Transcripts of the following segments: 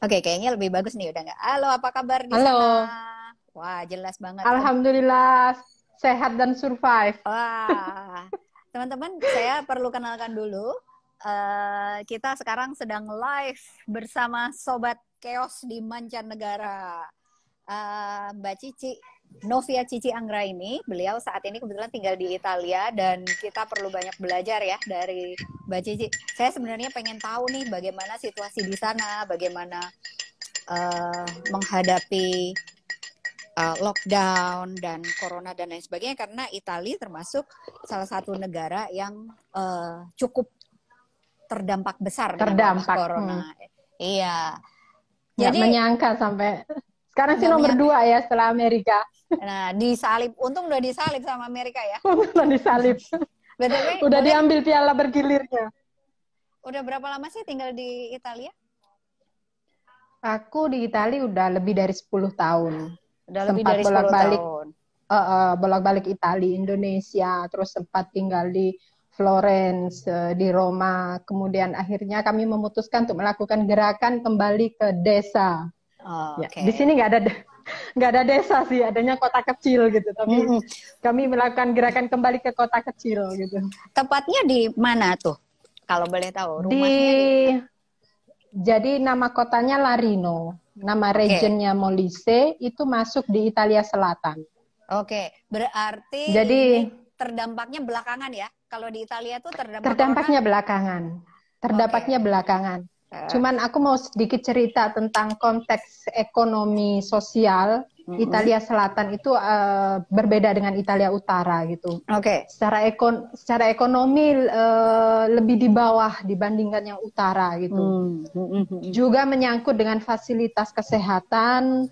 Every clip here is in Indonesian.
Oke, kayaknya lebih bagus nih udah nggak? Halo, apa kabar di sana? Halo, Wah, jelas banget. Alhamdulillah sehat dan survive. Wah, teman-teman, saya perlu kenalkan dulu. Kita sekarang sedang live bersama Sobat Chaos di mancanegara. Mbak Cici, Novia Cici Anggra ini, beliau saat ini kebetulan tinggal di Italia dan kita perlu banyak belajar ya dari Mbak Cici. Saya sebenarnya pengen tahu nih bagaimana situasi di sana, bagaimana menghadapi lockdown dan corona dan lain sebagainya karena Italia termasuk salah satu negara yang cukup terdampak besar dengan wabah Terdampak. corona. Iya. Nggak Jadi menyangka sampai sekarang sih nggak nomor menyangka. 2 ya setelah Amerika. Nah, disalib. Untung udah disalib sama Amerika ya. Udah disalib. BTW, Udah boleh diambil piala bergilirnya. udah berapa lama sih tinggal di Italia? Aku di Italia udah lebih dari 10 tahun. Udah lebih Sempat dari 10 bolak-balik tahun. bolak-balik Italia, Indonesia, terus sempat tinggal di Florence, di Roma. Kemudian akhirnya kami memutuskan untuk melakukan gerakan kembali ke desa. Oh, Ya, oke. di sini nggak ada desa sih, adanya kota kecil gitu. Tapi Mm-mm. kami melakukan gerakan kembali ke kota kecil gitu. Tepatnya di mana tuh? Kalau boleh tahu, rumahnya di mana? Di jadi nama kotanya Larino, nama Oke. regionnya Molise itu masuk di Italia Selatan. Oke, berarti ini Jadi terdampaknya belakangan ya. Kalau di Italia tuh terdampak corona. terdampaknya belakangan. Terdapatnya Oke. belakangan. Eh, Cuman aku mau sedikit cerita tentang konteks ekonomi sosial. mm-mm. Italia Selatan itu berbeda dengan Italia Utara gitu. Oke. Secara ekonomi lebih di bawah dibandingkan yang utara gitu. Mm-mm. Juga menyangkut dengan fasilitas kesehatan,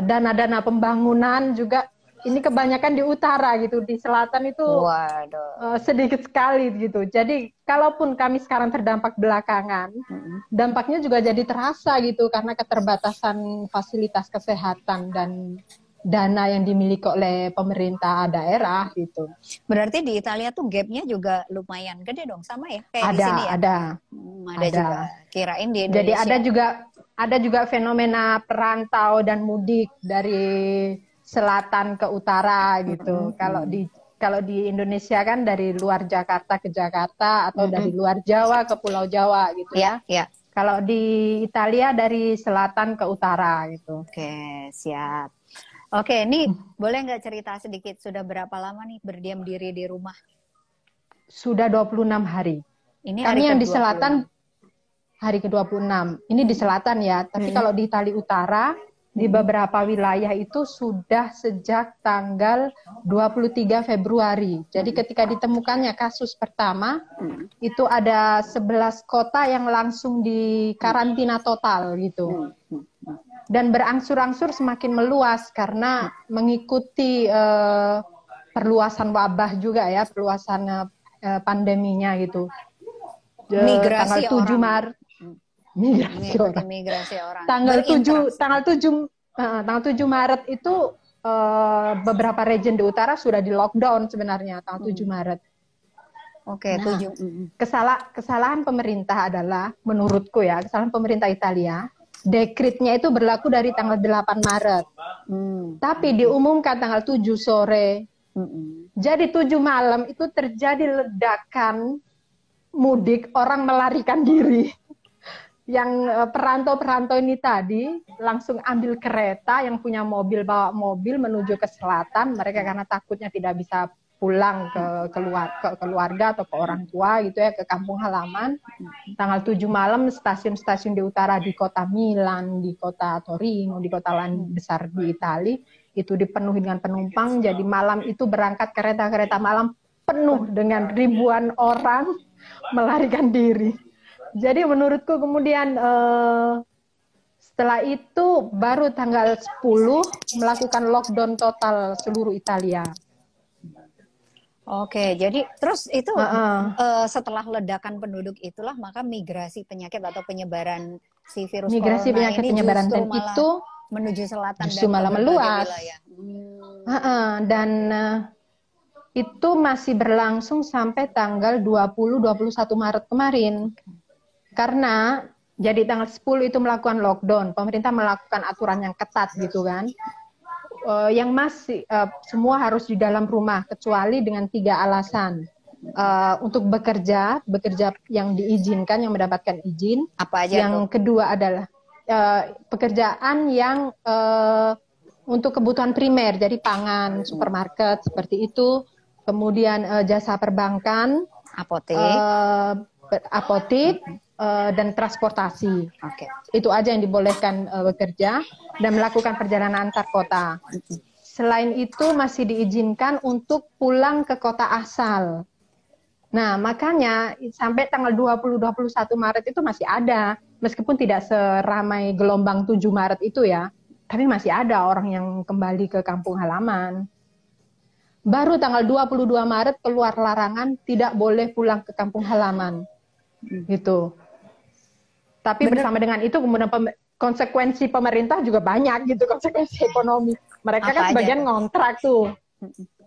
dana-dana pembangunan juga ini kebanyakan di utara gitu. Di selatan itu Waduh. sedikit sekali gitu. Jadi kalaupun kami sekarang terdampak belakangan, Mm-mm. dampaknya juga jadi terasa gitu karena keterbatasan fasilitas kesehatan dan dana yang dimiliki oleh pemerintah daerah gitu. Berarti di Italia tuh gapnya juga lumayan gede dong, sama ya kayak di Ada, sini ya. ada, Ada ada. juga. Kirain di Jadi Indonesia. ada juga fenomena perantau dan mudik dari selatan ke utara gitu. Mm-mm. Kalau di Indonesia kan dari luar Jakarta ke Jakarta atau dari Mm-mm. luar Jawa ke Pulau Jawa gitu Ya, ya. ya. Kalau di Italia dari selatan ke utara gitu. Oke, siap. Oke, ini boleh nggak cerita sedikit sudah berapa lama nih berdiam diri di rumah? Sudah 26 hari. Ini hari Kami yang di ke-26. selatan hari ke-26. Ini di selatan ya, tapi Mm-mm. kalau di Italia Utara, di Mm-mm. beberapa wilayah itu sudah sejak tanggal 23 Februari. Jadi ketika ditemukannya kasus pertama, Mm-mm. itu ada 11 kota yang langsung di karantina total gitu. Mm-mm. Dan berangsur-angsur semakin meluas karena mengikuti perluasan wabah juga ya, perluasan pandeminya gitu. Tanggal Migrasi 7 orang. Maret migrasi orang. Migrasi orang. Tanggal 7 Berinteraksi. tanggal 7 Maret itu beberapa region di utara sudah di lockdown sebenarnya tanggal 7 Mm. Maret. Oke, Nah, 7. Mm-mm. kesalahan pemerintah adalah menurutku ya, kesalahan pemerintah Italia, dekretnya itu berlaku dari tanggal 8 Maret. Mm. Tapi diumumkan tanggal 7 sore. Mm-mm. Jadi 7 malam itu terjadi ledakan mudik, orang melarikan diri. Yang perantau-perantau ini tadi langsung ambil kereta, yang punya mobil bawa mobil menuju ke selatan. Mereka karena takutnya tidak bisa pulang ke keluarga atau ke orang tua gitu ya, ke kampung halaman. Tanggal 7 malam stasiun-stasiun di utara, di kota Milan, di kota Torino, di kota lain besar di Italia itu dipenuhi dengan penumpang. Jadi malam itu berangkat kereta-kereta malam penuh dengan ribuan orang melarikan diri. Jadi menurutku kemudian setelah itu baru tanggal 10 melakukan lockdown total seluruh Italia. Oke, jadi terus itu Uh-uh. setelah ledakan penduduk itulah maka migrasi penyakit atau penyebaran si virus Migrasi corona penyakit ini penyebaran justru dan malah itu menuju selatan justru dan ke malah berbagai meluas. wilayah. Dan itu masih berlangsung sampai tanggal 20-21 Maret kemarin. Karena Jadi tanggal 10 itu melakukan lockdown, pemerintah melakukan aturan yang ketat gitu kan. Yang masih semua harus di dalam rumah kecuali dengan 3 alasan. Untuk bekerja yang diizinkan, yang mendapatkan izin. Apa aja yang tuh? kedua adalah pekerjaan yang untuk kebutuhan primer, jadi pangan, supermarket seperti itu. Kemudian jasa perbankan, Apotek, apotik, dan transportasi. oke. Itu aja yang dibolehkan bekerja dan melakukan perjalanan antar kota. Selain itu masih diizinkan untuk pulang ke kota asal. Nah, makanya sampai tanggal 20-21 Maret itu masih ada, meskipun tidak seramai gelombang 7 Maret itu ya, tapi masih ada orang yang kembali ke kampung halaman. Baru tanggal 22 Maret keluar larangan tidak boleh pulang ke kampung halaman. Gitu. Tapi bersama dengan itu kemudian konsekuensi pemerintah juga banyak gitu, konsekuensi ekonomi. Mereka kan sebagian ngontrak tuh.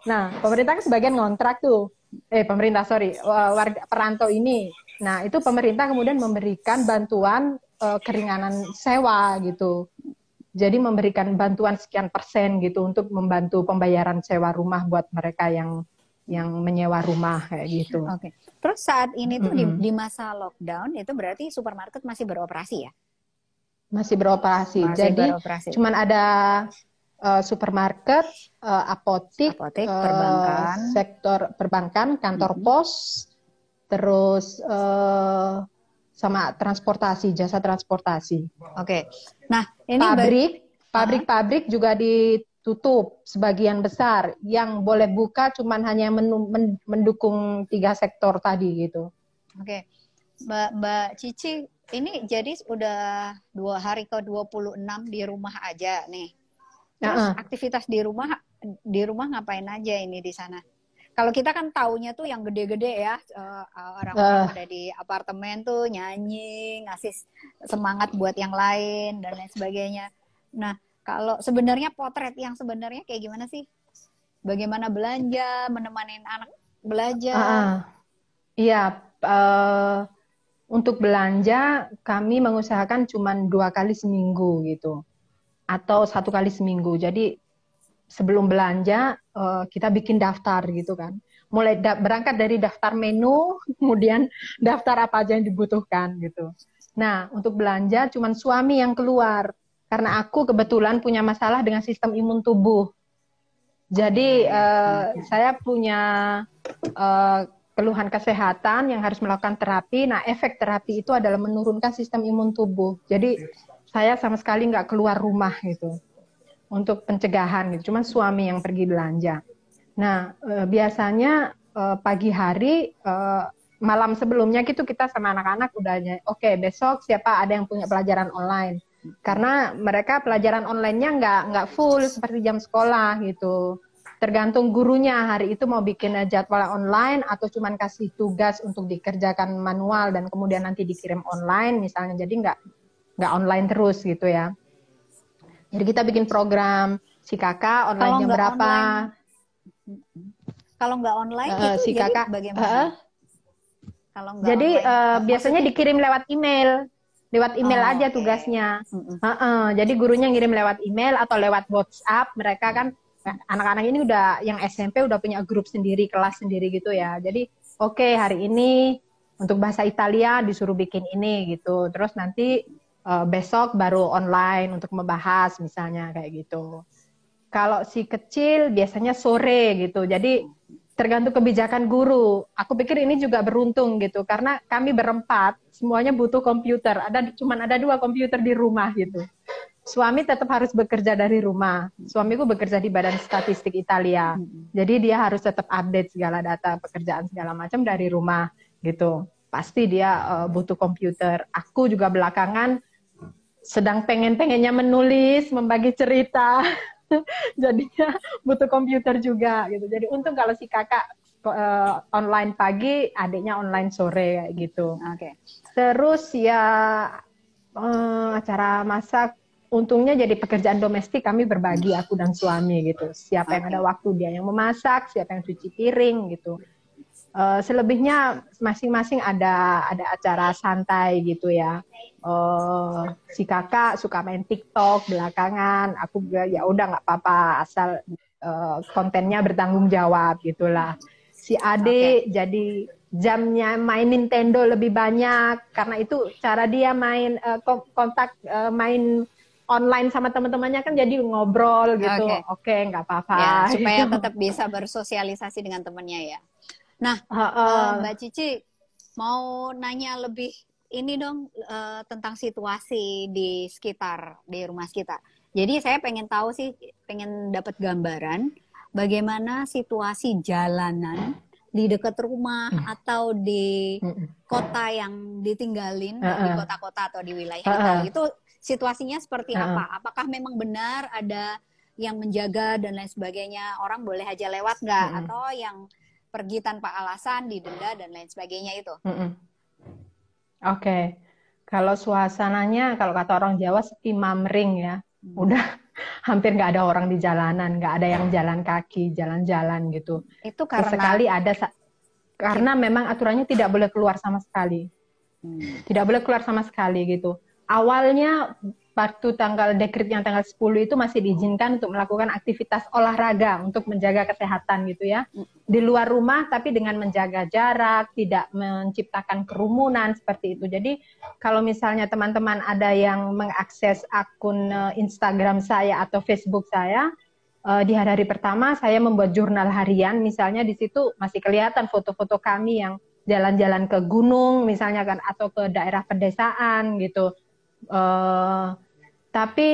Nah, pemerintah kan sebagian ngontrak tuh. Warga perantau ini. Nah, itu pemerintah kemudian memberikan bantuan keringanan sewa gitu. Jadi memberikan bantuan sekian persen gitu untuk membantu pembayaran sewa rumah buat mereka yang menyewa rumah kayak gitu. Oke. Terus saat ini tuh di masa lockdown itu berarti supermarket masih beroperasi ya? Masih beroperasi. Masih Jadi beroperasi. cuman ada supermarket, apotik, perbankan, sektor perbankan, kantor pos, terus sama transportasi, jasa transportasi. Oke. Nah, ini pabrik juga ditutup sebagian besar. Yang boleh buka cuman hanya mendukung 3 sektor tadi gitu. Oke. Mbak Cici, ini jadi udah 2 hari ke-26 di rumah aja nih. Terus aktivitas di rumah ngapain aja ini di sana? Kalau kita kan taunya tuh yang gede-gede ya, orang-orang ada di apartemen tuh nyanyi, ngasih semangat buat yang lain dan lain sebagainya. Nah, kalau sebenarnya potret yang sebenarnya kayak gimana sih? Bagaimana belanja, menemani anak belajar? Iya, untuk belanja kami mengusahakan cuma 2 kali seminggu gitu, atau 1 kali seminggu. Jadi sebelum belanja kita bikin daftar gitu kan. Mulai berangkat dari daftar menu, kemudian daftar apa aja yang dibutuhkan gitu. Nah, untuk belanja cuman suami yang keluar karena aku kebetulan punya masalah dengan sistem imun tubuh. Jadi saya punya keluhan kesehatan yang harus melakukan terapi. Nah, efek terapi itu adalah menurunkan sistem imun tubuh. Jadi saya sama sekali nggak keluar rumah gitu untuk pencegahan gitu. Cuman suami yang pergi belanja. Nah, biasanya pagi hari, malam sebelumnya gitu kita sama anak-anak udah oke, besok siapa ada yang punya pelajaran online. Karena mereka pelajaran online-nya nggak full seperti jam sekolah gitu. Tergantung gurunya hari itu mau bikin jadwal online atau cuman kasih tugas untuk dikerjakan manual dan kemudian nanti dikirim online misalnya. Jadi nggak online terus gitu ya. Jadi kita bikin program si kakak online jam berapa. Kalau nggak online itu si jadi kakak, bagaimana? Kalau nggak jadi biasanya maksudnya dikirim lewat email. Lewat email aja tugasnya. Jadi gurunya ngirim lewat email atau lewat WhatsApp. Mereka kan anak-anak ini udah yang SMP udah punya grup sendiri, kelas sendiri gitu ya. Jadi oke, hari ini untuk bahasa Italia disuruh bikin ini gitu. Terus nanti besok baru online untuk membahas misalnya kayak gitu. Kalau si kecil biasanya sore gitu. Jadi tergantung kebijakan guru. Aku pikir ini juga beruntung gitu karena kami berempat semuanya butuh komputer. Cuman ada 2 komputer di rumah gitu. Suami tetap harus bekerja dari rumah. Suamiku bekerja di Badan Statistik Italia. Jadi dia harus tetap update segala data pekerjaan segala macam dari rumah gitu. Pasti dia butuh komputer. Aku juga belakangan sedang pengen-pengennya menulis, membagi cerita. Jadinya butuh komputer juga gitu. Jadi untung kalau si kakak online pagi, adiknya online sore kayak gitu. Terus ya acara masak, untungnya jadi pekerjaan domestik kami berbagi aku dan suami gitu. Siapa yang ada waktu dia yang memasak, siapa yang cuci piring gitu. Selebihnya masing-masing ada acara santai gitu ya. Si kakak suka main TikTok belakangan, aku ya udah nggak apa-apa asal kontennya bertanggung jawab gitulah. Si Ade jadi jamnya main Nintendo lebih banyak karena itu cara dia main kontak main online sama teman-temannya kan jadi ngobrol gitu. Oke, nggak apa-apa. Ya, supaya gitu. tetap bisa bersosialisasi dengan temannya ya. Nah, Mbak Cici mau nanya lebih ini dong tentang situasi di sekitar di rumah kita. Jadi saya pengen tahu sih, pengen dapat gambaran bagaimana situasi jalanan di dekat rumah atau di kota yang ditinggalin, di kota-kota atau di wilayah Italia itu situasinya seperti apa? Apakah memang benar ada yang menjaga dan lain sebagainya, orang boleh aja lewat nggak? Atau yang pergi tanpa alasan, didenda dan lain sebagainya itu? Oke. Kalau suasananya, kalau kata orang Jawa, sepi mamring ya. Udah hampir nggak ada orang di jalanan, nggak ada yang jalan kaki, jalan-jalan gitu. Itu karena sesekali ada, karena memang aturannya tidak boleh keluar sama sekali. Tidak boleh keluar sama sekali gitu. Awalnya waktu dekret yang tanggal 10 itu masih diizinkan untuk melakukan aktivitas olahraga untuk menjaga kesehatan gitu ya. Di luar rumah tapi dengan menjaga jarak, tidak menciptakan kerumunan seperti itu. Jadi kalau misalnya teman-teman ada yang mengakses akun Instagram saya atau Facebook saya, di hari-hari pertama saya membuat jurnal harian, misalnya di situ masih kelihatan foto-foto kami yang jalan-jalan ke gunung misalnya kan, atau ke daerah pedesaan gitu. Tapi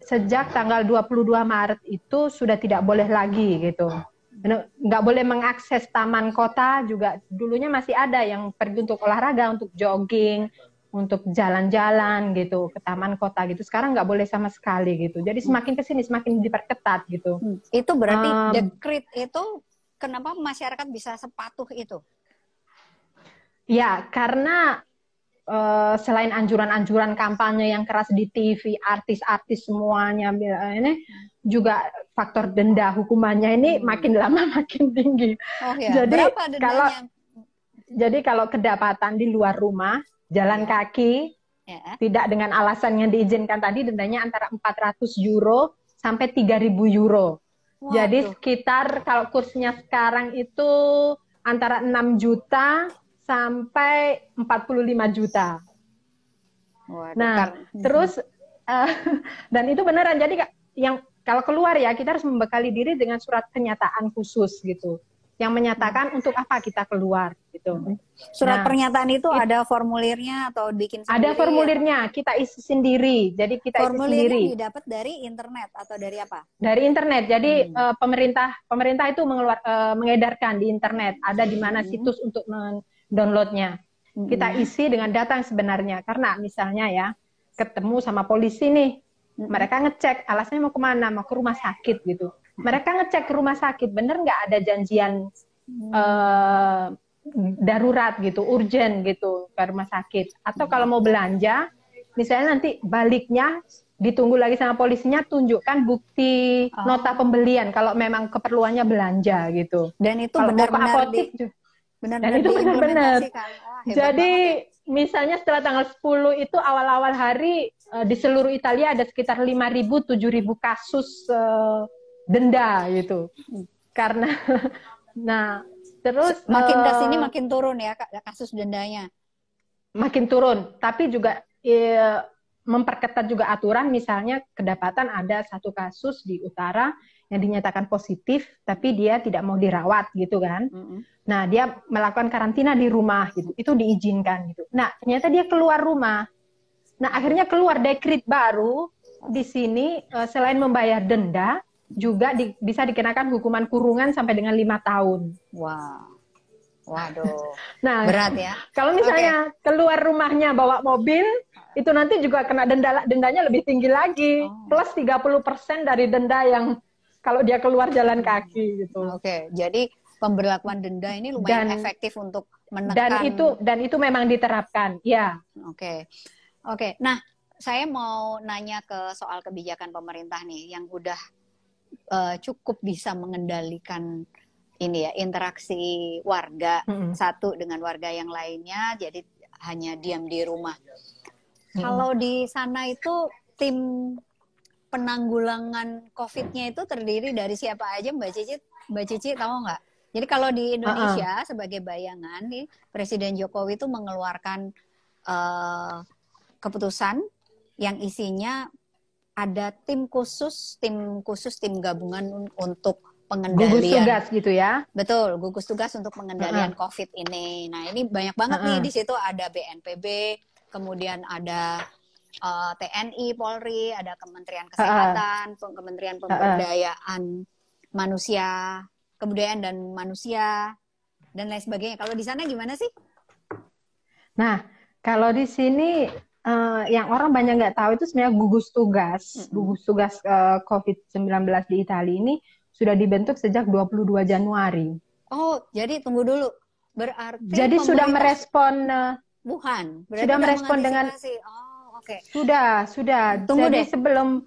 sejak tanggal 22 Maret itu sudah tidak boleh lagi gitu. Nggak boleh mengakses taman kota juga. Dulunya masih ada yang pergi untuk olahraga, untuk jogging, untuk jalan-jalan gitu ke taman kota gitu. Sekarang nggak boleh sama sekali gitu. Jadi semakin kesini semakin diperketat gitu. Itu berarti dekret itu kenapa masyarakat bisa sepatuh itu? Ya, karena selain anjuran-anjuran kampanye yang keras di TV, artis-artis semuanya ini juga faktor denda hukumannya ini makin lama makin tinggi. Jadi berapa dendanya? kalau kedapatan di luar rumah, jalan kaki, tidak dengan alasan yang diizinkan tadi, dendanya antara 400 euro sampai 3.000 euro. Jadi sekitar kalau kursnya sekarang itu antara 6 juta sampai 45 juta. Nah, terus dan itu beneran. Jadi yang kalau keluar ya kita harus membekali diri dengan surat pernyataan khusus gitu, yang menyatakan untuk apa kita keluar gitu. Surat pernyataan itu ada formulirnya atau bikin sendiri? Ada formulirnya, kita isi sendiri. Jadi kita isi sendiri. Formulirnya didapat dari internet atau dari apa? Dari internet. Jadi pemerintah itu mengedarkan di internet. Ada di mana situs untuk downloadnya. Kita isi dengan data yang sebenarnya. Karena misalnya ya, ketemu sama polisi nih, mereka ngecek alasannya mau kemana, mau ke rumah sakit gitu. Mereka ngecek ke rumah sakit, bener nggak ada janjian darurat gitu, urgent gitu ke rumah sakit. Atau kalau mau belanja, misalnya nanti baliknya ditunggu lagi sama polisinya, tunjukkan bukti nota pembelian kalau memang keperluannya belanja gitu. Dan itu benar-benar dan itu benar-benar. Jadi misalnya setelah tanggal 10 itu awal-awal hari di seluruh Italia ada sekitar 5.000 7.000 kasus denda gitu. Karena terus makin ke sini makin turun ya kasus dendanya. Makin turun, tapi juga memperketat juga aturan. Misalnya kedapatan ada satu kasus di utara yang dinyatakan positif, tapi dia tidak mau dirawat gitu kan. Nah, dia melakukan karantina di rumah gitu. Itu diizinkan gitu. Nah, ternyata dia keluar rumah. Nah, akhirnya keluar dekret baru di sini selain membayar denda, juga bisa dikenakan hukuman kurungan sampai dengan 5 tahun. Wow. Waduh. Nah, berat ya. Kalau misalnya keluar rumahnya bawa mobil, itu nanti juga kena dendanya lebih tinggi lagi. Plus 30% dari denda yang kalau dia keluar jalan kaki gitu. Jadi pemberlakuan denda ini lumayan efektif untuk menekan. Dan itu memang diterapkan, ya. Oke. Nah, saya mau nanya ke soal kebijakan pemerintah nih yang udah cukup bisa mengendalikan ini ya, interaksi warga Mm-mm. satu dengan warga yang lainnya, jadi hanya diam di rumah. Mm-mm. Kalau di sana itu tim penanggulangan COVID-nya itu terdiri dari siapa aja, Mbak Cici? Mbak Cici tahu nggak? Jadi kalau di Indonesia sebagai bayangan nih, Presiden Jokowi itu mengeluarkan keputusan yang isinya ada tim gabungan untuk Gugus pengendalian. tugas gitu ya. Betul, gugus tugas untuk pengendalian COVID ini. Nah, ini banyak banget nih, di situ ada BNPB, kemudian ada TNI, Polri, ada Kementerian Kesehatan, Kementerian Pemberdayaan Manusia, Kebudayaan dan Manusia, dan lain sebagainya. Kalau di sana gimana sih? Nah, kalau di sini yang orang banyak nggak tahu itu sebenarnya gugus tugas COVID-19 di Italia ini sudah dibentuk sejak 22 Januari. Oh, jadi tunggu dulu. Berarti jadi sudah merespon Wuhan. Sudah merespon dengan Oke. Sudah. Tunggu jadi deh. Sebelum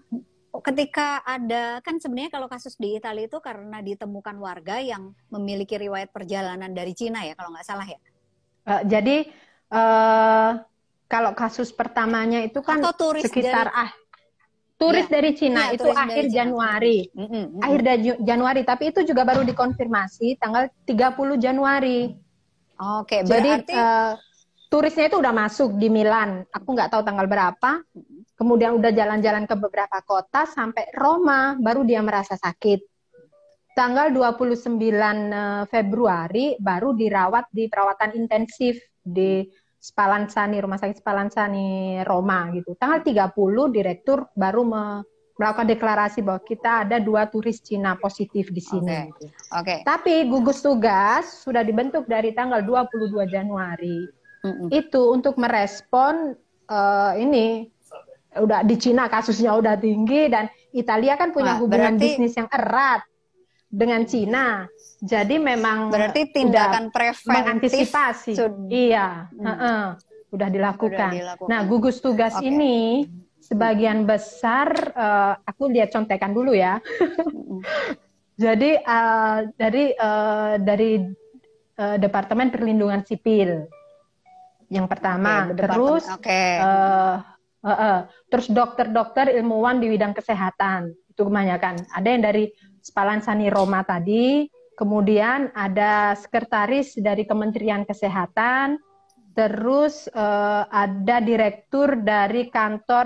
ketika ada, kan sebenarnya kalau kasus di Italia itu karena ditemukan warga yang memiliki riwayat perjalanan dari Cina ya, kalau nggak salah ya. Jadi kalau kasus pertamanya itu kan sekitar turis dari Cina itu akhir Januari. Akhir Januari, tapi itu juga baru dikonfirmasi tanggal 30 Januari. Oke, berarti turisnya itu udah masuk di Milan. Aku nggak tahu tanggal berapa. Kemudian udah jalan-jalan ke beberapa kota sampai Roma, baru dia merasa sakit. Tanggal 29 Februari baru dirawat di perawatan intensif di Spallanzani, Rumah Sakit Spallanzani Roma gitu. Tanggal 30 direktur baru melakukan deklarasi bahwa kita ada 2 turis Cina positif di sini. Oke. Tapi gugus tugas sudah dibentuk dari tanggal 22 Januari. Itu untuk merespon ini udah di Cina kasusnya udah tinggi dan Italia kan punya hubungan bisnis yang erat dengan Cina. Jadi memang berarti tindakan preventif mengantisipasi. Iya, udah dilakukan. Nah, gugus tugas ini sebagian besar aku lihat contekan dulu ya. Jadi dari Departemen Perlindungan Sipil yang pertama, terus dokter-dokter ilmuwan di bidang kesehatan itu kebanyakan. Ada yang dari Spallanzani Roma tadi, kemudian ada sekretaris dari Kementerian Kesehatan, terus ada direktur dari kantor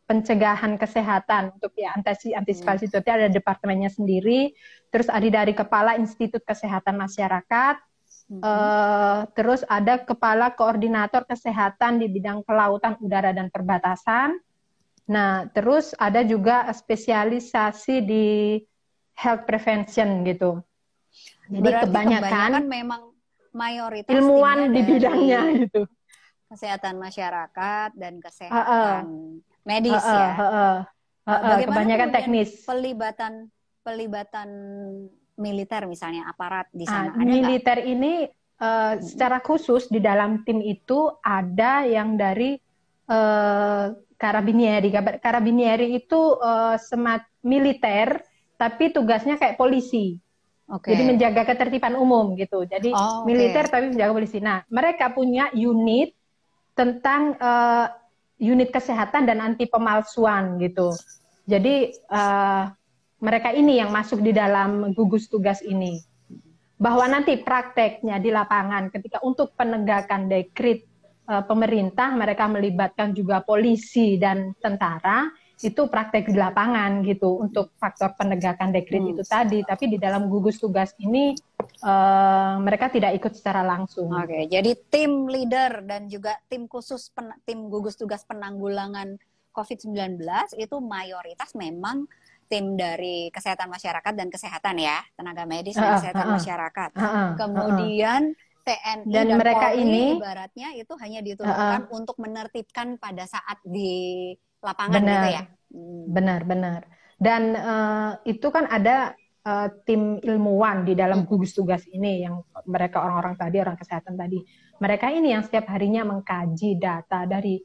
pencegahan kesehatan untuk ya antisipasi itu ada departemennya sendiri, terus ada dari kepala Institut Kesehatan Masyarakat, terus ada kepala koordinator kesehatan di bidang kelautan, udara dan perbatasan. Nah, terus ada juga spesialisasi di health prevention gitu. Jadi kebanyakan memang mayoritas ilmuwan di bidangnya gitu. Kesehatan masyarakat dan kesehatan medis ya. Kebanyakan teknis. Pelibatan militer misalnya, aparat di sana. Militer ini secara khusus di dalam tim itu ada yang dari Karabinieri. Karabinieri itu militer, tapi tugasnya kayak polisi. Jadi menjaga ketertiban umum gitu. Jadi militer tapi menjaga polisi. Nah, mereka punya unit tentang unit kesehatan dan anti pemalsuan gitu. Jadi mereka ini yang masuk di dalam gugus tugas ini. Bahwa nanti prakteknya di lapangan ketika untuk penegakan dekret pemerintah, mereka melibatkan juga polisi dan tentara, itu praktek di lapangan gitu untuk faktor penegakan dekret itu tadi. Tapi di dalam gugus tugas ini mereka tidak ikut secara langsung. Jadi tim leader dan juga tim khusus tim gugus tugas penanggulangan COVID-19 itu mayoritas memang tim dari kesehatan masyarakat dan kesehatan ya, tenaga medis dan kesehatan masyarakat. Kemudian TNI dan mereka Polri ini ibaratnya itu hanya diturunkan untuk menertibkan pada saat di lapangan gitu ya. Benar. Dan itu kan ada tim ilmuwan di dalam gugus tugas ini yang mereka orang kesehatan tadi. Mereka ini yang setiap harinya mengkaji data dari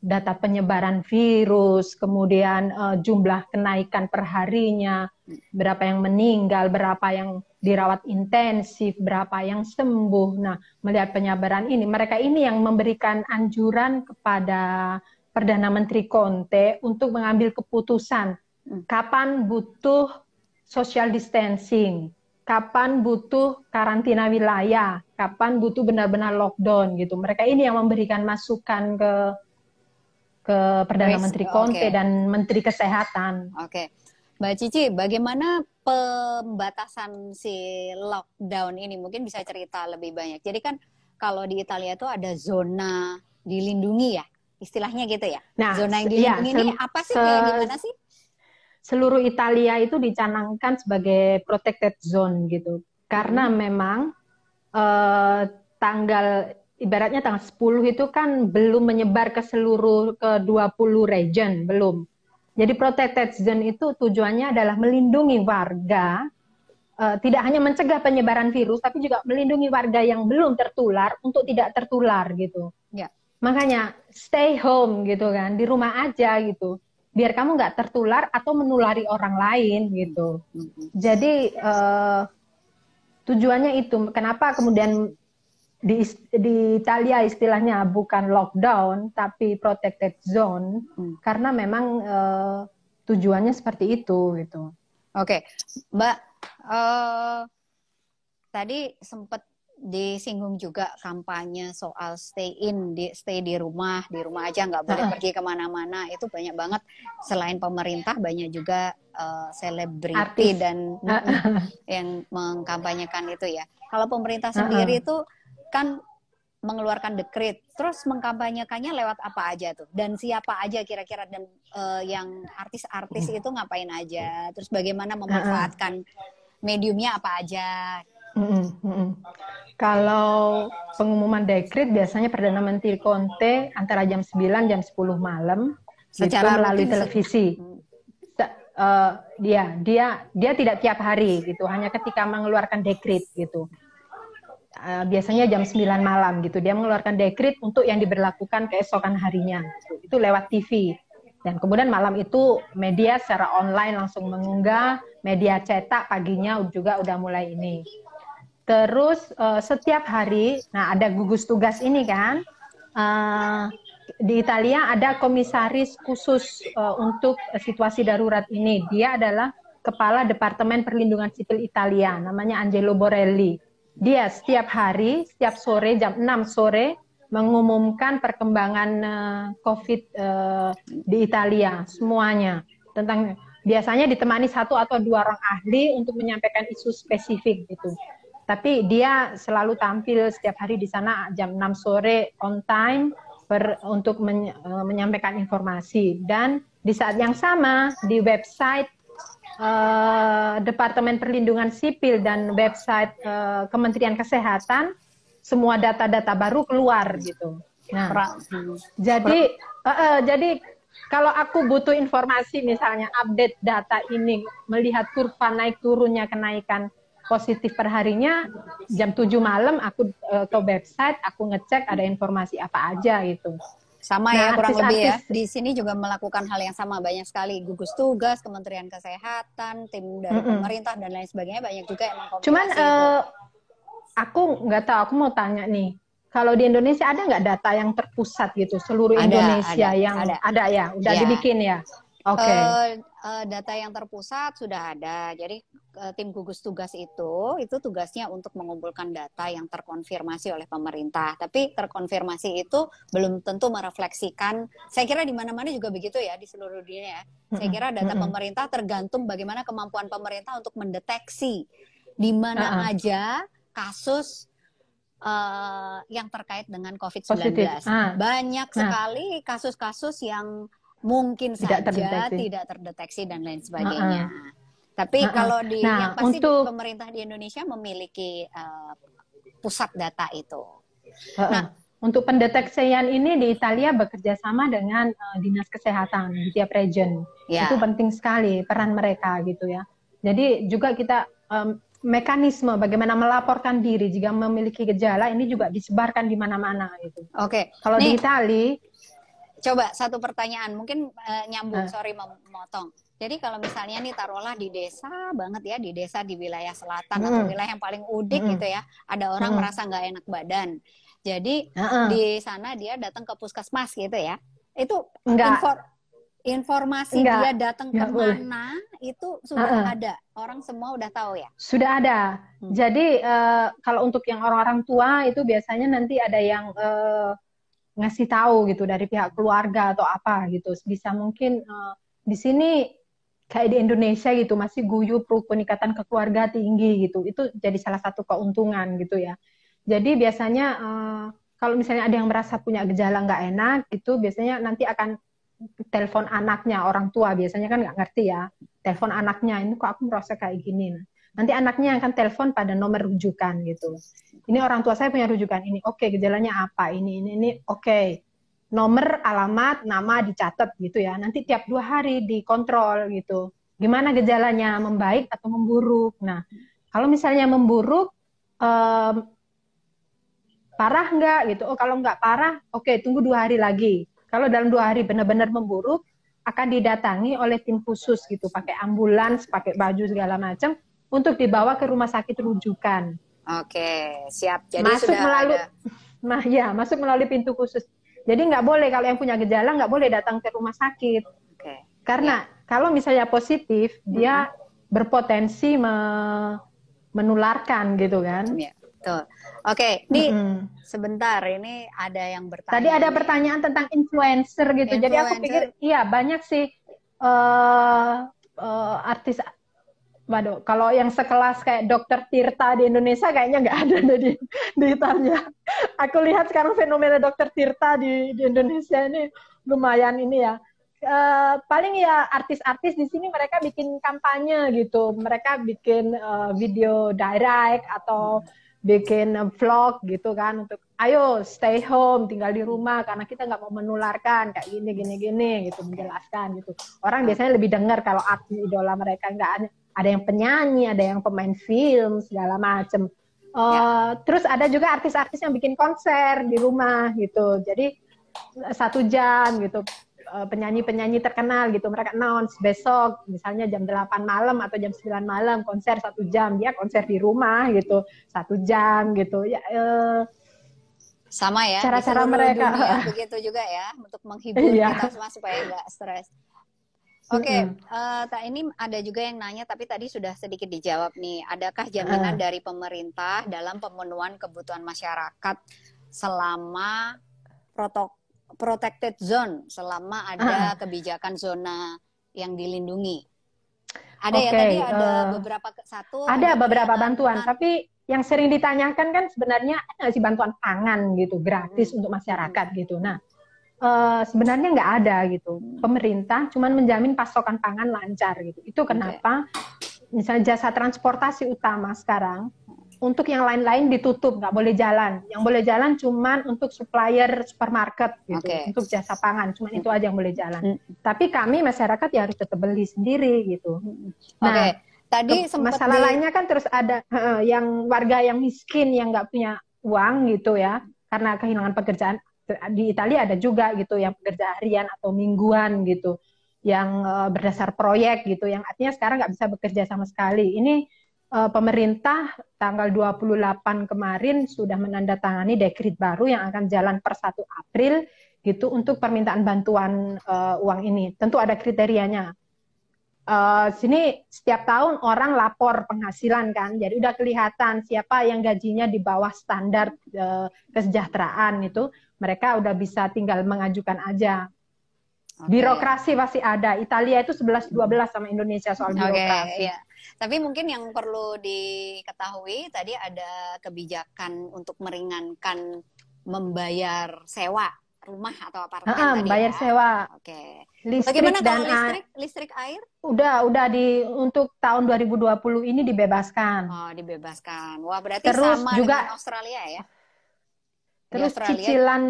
data penyebaran virus, kemudian jumlah kenaikan perharinya, berapa yang meninggal, berapa yang dirawat intensif, berapa yang sembuh. Nah, melihat penyebaran ini, mereka ini yang memberikan anjuran kepada Perdana Menteri Conte untuk mengambil keputusan kapan butuh social distancing, kapan butuh karantina wilayah, kapan butuh benar-benar lockdown gitu. Mereka ini yang memberikan masukan ke Perdana Menteri Conte dan Menteri Kesehatan. Oke. Mbak Cici, bagaimana pembatasan si lockdown ini? Mungkin bisa cerita lebih banyak. Jadi kan kalau di Italia itu ada zona dilindungi ya, istilahnya gitu ya. Nah, zona yang dilindungi ini apa sih, kayak gimana sih? Seluruh Italia itu dicanangkan sebagai protected zone gitu. Karena memang ibaratnya tanggal 10 itu kan belum menyebar ke seluruh ke 20 region, belum. Jadi protected zone itu tujuannya adalah melindungi warga, tidak hanya mencegah penyebaran virus, tapi juga melindungi warga yang belum tertular untuk tidak tertular gitu. Ya. Makanya stay home gitu kan, di rumah aja gitu, biar kamu nggak tertular atau menulari orang lain gitu. Jadi tujuannya itu. Kenapa kemudian di Italia istilahnya bukan lockdown tapi protected zone, karena memang tujuannya seperti itu gitu. Oke, Mbak, tadi sempat disinggung juga kampanye soal stay di rumah aja, nggak boleh pergi kemana-mana. Itu banyak banget, selain pemerintah banyak juga selebriti dan yang mengkampanyekan itu ya. Kalau pemerintah sendiri itu kan mengeluarkan dekret, terus mengkampanyekannya lewat apa aja tuh, dan siapa aja kira-kira, dan yang artis-artis itu ngapain aja, terus bagaimana memanfaatkan mediumnya apa aja. Kalau pengumuman dekret biasanya Perdana Menteri Conte antara jam 9 jam 10 malam secara melalui televisi. Dia tidak tiap hari gitu, hanya ketika mengeluarkan dekret gitu. Biasanya jam 9 malam gitu, dia mengeluarkan dekret untuk yang diberlakukan keesokan harinya. Itu lewat TV. Dan kemudian malam itu media secara online langsung mengunggah, media cetak paginya juga udah mulai ini. Terus setiap hari, nah ada gugus tugas ini kan, di Italia ada komisaris khusus untuk situasi darurat ini. Dia adalah Kepala Departemen Perlindungan Sipil Italia, namanya Angelo Borelli. Dia setiap hari, setiap sore, jam 6 sore, mengumumkan perkembangan COVID di Italia, semuanya. Biasanya ditemani 1 atau 2 orang ahli untuk menyampaikan isu spesifik gitu. Tapi dia selalu tampil setiap hari di sana jam 6 sore on time untuk menyampaikan informasi. Dan di saat yang sama di website Departemen Perlindungan Sipil dan website Kementerian Kesehatan, semua data-data baru keluar gitu. Nah, jadi kalau aku butuh informasi misalnya update data ini, melihat kurva naik turunnya kenaikan positif perharinya, jam 7 malam aku ke website, aku ngecek ada informasi apa aja gitu. Sama ya, kurang lebih ya. Di sini juga melakukan hal yang sama, banyak sekali gugus tugas, Kementerian Kesehatan, tim dari pemerintah dan lain sebagainya, banyak juga yang mengkompilasi. Cuman aku nggak tahu, aku mau tanya nih, kalau di Indonesia ada nggak data yang terpusat gitu, seluruh Indonesia ada ya, udah dibikin ya? Oke. Data yang terpusat sudah ada. Jadi tim gugus tugas itu tugasnya untuk mengumpulkan data yang terkonfirmasi oleh pemerintah. Tapi terkonfirmasi itu belum tentu merefleksikan. Saya kira di mana-mana juga begitu ya, di seluruh dunia ya. Saya kira data pemerintah tergantung bagaimana kemampuan pemerintah untuk mendeteksi di mana aja kasus yang terkait dengan COVID-19. Banyak sekali kasus-kasus yang mungkin saja tidak terdeteksi dan lain sebagainya. Tapi kalau yang pasti pemerintah di Indonesia memiliki pusat data itu. Untuk pendeteksian ini di Italia bekerja sama dengan dinas kesehatan di tiap region. Itu penting sekali peran mereka gitu ya. Jadi juga kita mekanisme bagaimana melaporkan diri jika memiliki gejala ini juga disebarkan di mana-mana gitu. Oke. Kalau di Italia Coba satu pertanyaan, mungkin nyambung, sorry memotong. Jadi kalau misalnya nih taruhlah di desa banget ya, di desa di wilayah selatan atau wilayah yang paling udik gitu ya, ada orang merasa nggak enak badan. Jadi di sana dia datang ke puskesmas gitu ya. Itu informasi dia datang ke mana itu sudah ada. Orang semua udah tahu ya? Sudah ada. Jadi kalau untuk yang orang-orang tua itu biasanya nanti ada yang ngasih tahu gitu dari pihak keluarga atau apa gitu. Bisa mungkin di sini kayak di Indonesia gitu masih guyup rukun ikatan keluarga tinggi gitu. Itu jadi salah satu keuntungan gitu ya. Jadi biasanya kalau misalnya ada yang merasa punya gejala nggak enak gitu, biasanya nanti akan telepon anaknya, orang tua biasanya kan nggak ngerti ya. Telepon anaknya, ini kok aku merasa kayak gini. Nanti anaknya akan telepon pada nomor rujukan gitu. Ini orang tua saya punya rujukan ini. Oke, gejalanya apa? Ini. Oke. Nomor, alamat, nama dicatat gitu ya. Nanti tiap 2 hari dikontrol gitu. Gimana gejalanya? Membaik atau memburuk? Nah, kalau misalnya memburuk, parah nggak gitu? Oh, kalau nggak parah, oke, tunggu 2 hari lagi. Kalau dalam 2 hari benar-benar memburuk, akan didatangi oleh tim khusus gitu, pakai ambulans, pakai baju segala macam, untuk dibawa ke rumah sakit rujukan. Oke, siap. Jadi masuk sudah melalui, ada. Masuk melalui pintu khusus. Jadi nggak boleh kalau yang punya gejala nggak boleh datang ke rumah sakit. Karena kalau misalnya positif, dia berpotensi menularkan gitu kan. Betul. Oke, ini sebentar, ini ada yang bertanya. Tadi ada pertanyaan tentang influencer gitu. Jadi aku pikir, iya banyak sih artis. Waduh, kalau yang sekelas kayak Dokter Tirta di Indonesia kayaknya nggak ada di Italia. Aku lihat sekarang fenomena Dokter Tirta di Indonesia ini lumayan ini ya. Paling ya artis-artis di sini mereka bikin kampanye gitu. Mereka bikin video direct atau bikin vlog gitu kan untuk ayo stay home, tinggal di rumah karena kita nggak mau menularkan kayak gini gitu, menjelaskan gitu. Orang biasanya lebih dengar kalau artis idola mereka, nggak ada yang penyanyi, ada yang pemain film segala macem. Terus ada juga artis-artis yang bikin konser di rumah gitu. Jadi 1 jam gitu. Penyanyi-penyanyi terkenal gitu, mereka announce besok misalnya jam 8 malam atau jam 9 malam konser 1 jam, dia konser di rumah gitu 1 jam gitu ya. Sama ya, cara-cara mereka begitu juga ya, untuk menghibur kita semua supaya nggak stres. Oke, ini ada juga yang nanya, tapi tadi sudah sedikit dijawab nih. Adakah jaminan dari pemerintah dalam pemenuhan kebutuhan masyarakat selama protected zone, selama ada kebijakan zona yang dilindungi? Ada ya, tadi ada beberapa bantuan, tapi yang sering ditanyakan kan sebenarnya ada sih bantuan pangan gitu, gratis untuk masyarakat gitu. Nah, sebenarnya nggak ada gitu. Pemerintah cuman menjamin pasokan pangan lancar gitu. Itu kenapa misalnya jasa transportasi utama sekarang untuk yang lain-lain ditutup, nggak boleh jalan. Yang boleh jalan cuman untuk supplier supermarket gitu, untuk jasa pangan, cuman itu aja yang boleh jalan. Tapi kami masyarakat ya harus tetap beli sendiri gitu. Nah, tadi masalah lainnya kan terus ada yang warga yang miskin yang nggak punya uang gitu ya, karena kehilangan pekerjaan. Di Italia ada juga gitu yang pekerja harian atau mingguan gitu, yang berdasar proyek gitu, yang artinya sekarang nggak bisa bekerja sama sekali. Ini pemerintah tanggal 28 kemarin sudah menandatangani dekret baru yang akan jalan per 1 April gitu untuk permintaan bantuan uang ini. Tentu ada kriterianya. Sini setiap tahun orang lapor penghasilan kan, jadi udah kelihatan siapa yang gajinya di bawah standar kesejahteraan itu, mereka udah bisa tinggal mengajukan aja. Birokrasi pasti ada. Italia itu 11-12 sama Indonesia soal birokrasi. Tapi mungkin yang perlu diketahui tadi ada kebijakan untuk meringankan membayar sewa rumah atau apartemen tadi bayar sewa. Listrik. Bagaimana kalau listrik air? Udah untuk tahun 2020 ini dibebaskan. Oh, dibebaskan. Wah, berarti terus sama juga dengan Australia ya? Terus cicilan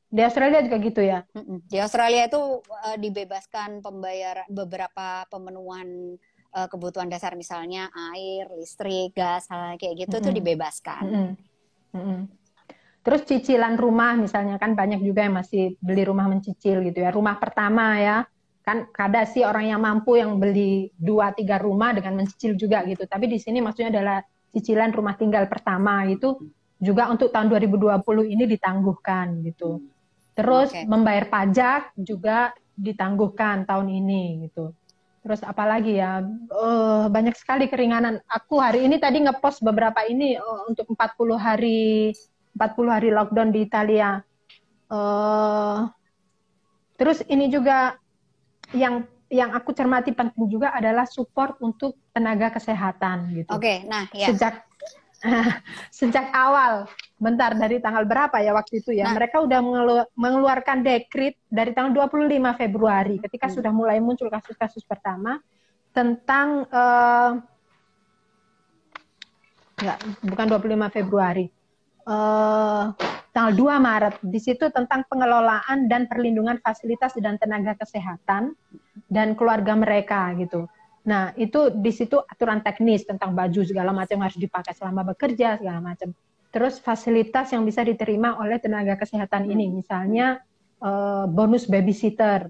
di Australia juga gitu ya? Di Australia itu dibebaskan pembayaran beberapa pemenuhan kebutuhan dasar, misalnya air, listrik, gas, hal kayak gitu tuh dibebaskan. Terus cicilan rumah misalnya kan banyak juga yang masih beli rumah mencicil gitu ya. Rumah pertama ya. Kan ada sih orang yang mampu yang beli 2-3 rumah dengan mencicil juga gitu. Tapi di sini maksudnya adalah cicilan rumah tinggal pertama itu juga untuk tahun 2020 ini ditangguhkan gitu. Terus membayar pajak juga ditangguhkan tahun ini gitu. Terus apalagi ya, banyak sekali keringanan. Aku hari ini tadi ngepost beberapa ini untuk 40 hari lockdown di Italia. Terus ini juga yang aku cermati penting juga adalah support untuk tenaga kesehatan gitu. Nah ya. Sejak awal, bentar dari tanggal berapa ya waktu itu ya, mereka udah mengeluarkan dekret dari tanggal 25 Februari ketika sudah mulai muncul kasus-kasus pertama tentang bukan 25 Februari, tanggal 2 Maret, di situ tentang pengelolaan dan perlindungan fasilitas dan tenaga kesehatan dan keluarga mereka gitu. Nah, itu di situ aturan teknis tentang baju segala macam harus dipakai selama bekerja segala macam. Terus fasilitas yang bisa diterima oleh tenaga kesehatan ini, misalnya bonus babysitter.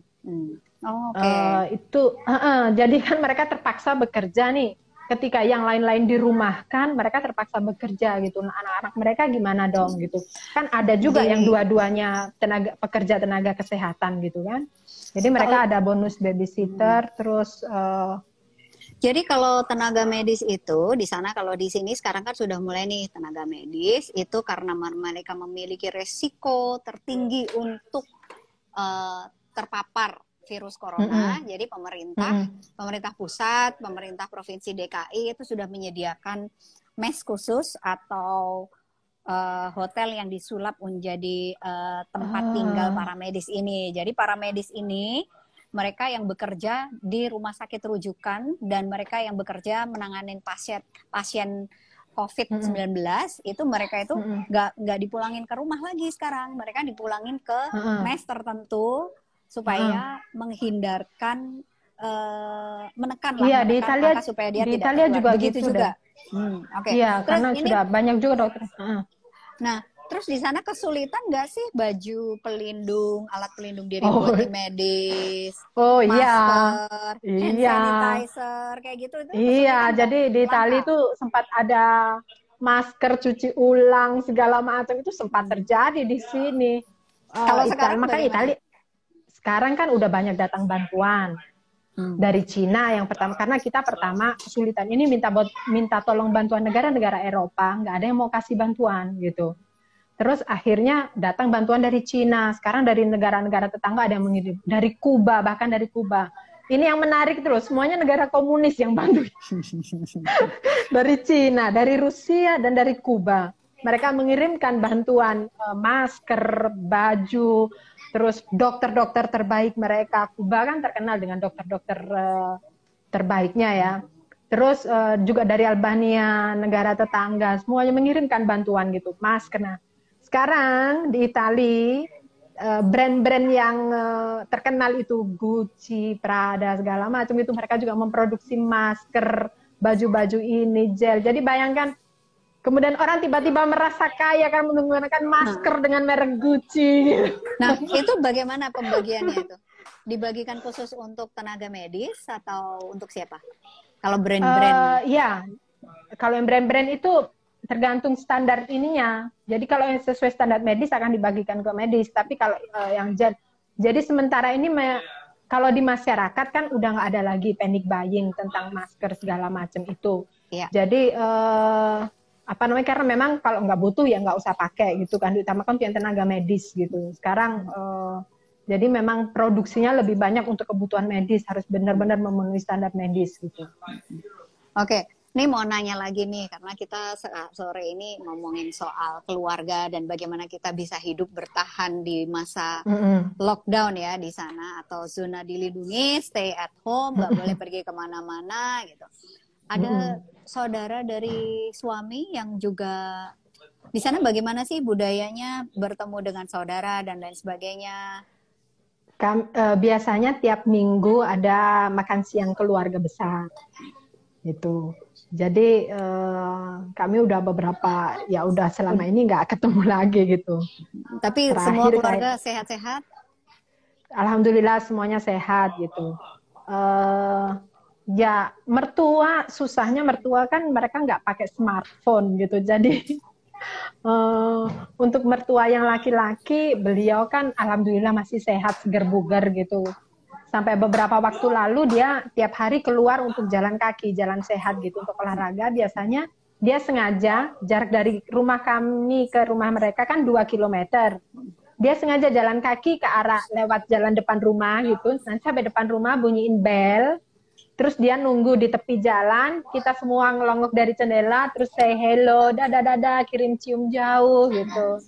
Jadi kan mereka terpaksa bekerja nih. Ketika yang lain-lain dirumahkan, mereka terpaksa bekerja gitu. Nah, anak-anak mereka gimana dong gitu. Kan ada juga yang dua-duanya pekerja tenaga kesehatan gitu kan. Jadi mereka ada bonus babysitter, terus jadi kalau tenaga medis itu di sana, kalau di sini sekarang kan sudah mulai nih tenaga medis itu karena mereka memiliki resiko tertinggi untuk terpapar virus corona. Jadi pemerintah pusat, pemerintah provinsi DKI itu sudah menyediakan mes khusus atau hotel yang disulap menjadi tempat tinggal para medis ini. Jadi para medis ini mereka yang bekerja di rumah sakit rujukan dan mereka yang bekerja menangani pasien COVID-19 itu mereka itu nggak dipulangin ke rumah lagi sekarang, mereka dipulangin ke mes tertentu supaya menghindarkan menekan di Italia, angka supaya dia di tidak Italia tertular. juga Begitu gitu juga. Iya, karena sudah banyak juga dokter. Nah, terus di sana kesulitan nggak sih baju pelindung, alat pelindung diri buat tim medis, masker, hand sanitizer, kayak gitu itu? Iya, jadi di Italia itu sempat ada masker cuci ulang segala macam itu sempat terjadi di sini. Kalau sekarang makanya Italia sekarang kan udah banyak datang bantuan dari Cina yang pertama, karena kita pertama kesulitan ini minta tolong bantuan negara-negara Eropa, nggak ada yang mau kasih bantuan gitu. Terus akhirnya datang bantuan dari Cina, sekarang dari negara-negara tetangga ada yang mengirim, dari Kuba, bahkan dari Kuba. Ini yang menarik terus, semuanya negara komunis yang bantu. Dari Cina, dari Rusia, dan dari Kuba. Mereka mengirimkan bantuan masker, baju, terus dokter-dokter terbaik mereka. Kuba kan terkenal dengan dokter-dokter terbaiknya ya. Terus juga dari Albania, negara tetangga, semuanya mengirimkan bantuan gitu, masker. Nah, sekarang di Italia, brand-brand yang terkenal itu Gucci, Prada, segala macam itu mereka juga memproduksi masker, baju-baju ini, gel. Jadi bayangkan, kemudian orang tiba-tiba merasa kaya kan menggunakan masker dengan merek Gucci. Nah, itu bagaimana pembagiannya itu? Dibagikan khusus untuk tenaga medis atau untuk siapa? Kalau brand-brand? Ya, kalau yang brand-brand itu tergantung standar ininya. Jadi kalau yang sesuai standar medis akan dibagikan ke medis. Tapi kalau yang jadi sementara ini kalau di masyarakat kan udah nggak ada lagi panic buying tentang masker segala macam itu. Ya. Jadi karena memang kalau nggak butuh ya nggak usah pakai gitu kan. Diutamakan untuk yang tenaga medis gitu. Sekarang jadi memang produksinya lebih banyak untuk kebutuhan medis, harus benar-benar memenuhi standar medis gitu. Oke. Ini mau nanya lagi nih, karena kita sore ini ngomongin soal keluarga dan bagaimana kita bisa hidup bertahan di masa lockdown ya di sana, atau zona dilindungi, stay at home, nggak boleh pergi kemana-mana gitu. Ada saudara dari suami yang juga di sana, bagaimana sih budayanya bertemu dengan saudara dan lain sebagainya? Biasanya tiap minggu ada makan siang keluarga besar gitu. Jadi kami udah beberapa, ya udah selama ini nggak ketemu lagi gitu. Tapi semua keluarga sehat-sehat? Alhamdulillah semuanya sehat gitu. Ya mertua, susahnya mertua kan mereka nggak pakai smartphone gitu. Jadi untuk mertua yang laki-laki, beliau kan alhamdulillah masih sehat, seger bugar gitu. Sampai beberapa waktu lalu dia tiap hari keluar untuk jalan kaki, jalan sehat gitu, untuk olahraga. Biasanya dia sengaja jarak dari rumah kami ke rumah mereka kan 2 kilometer. Dia sengaja jalan kaki ke arah lewat jalan depan rumah gitu. Nanti sampai depan rumah bunyiin bel. Terus dia nunggu di tepi jalan, kita semua ngelongok dari jendela, terus say hello, dadah, kirim cium jauh gitu.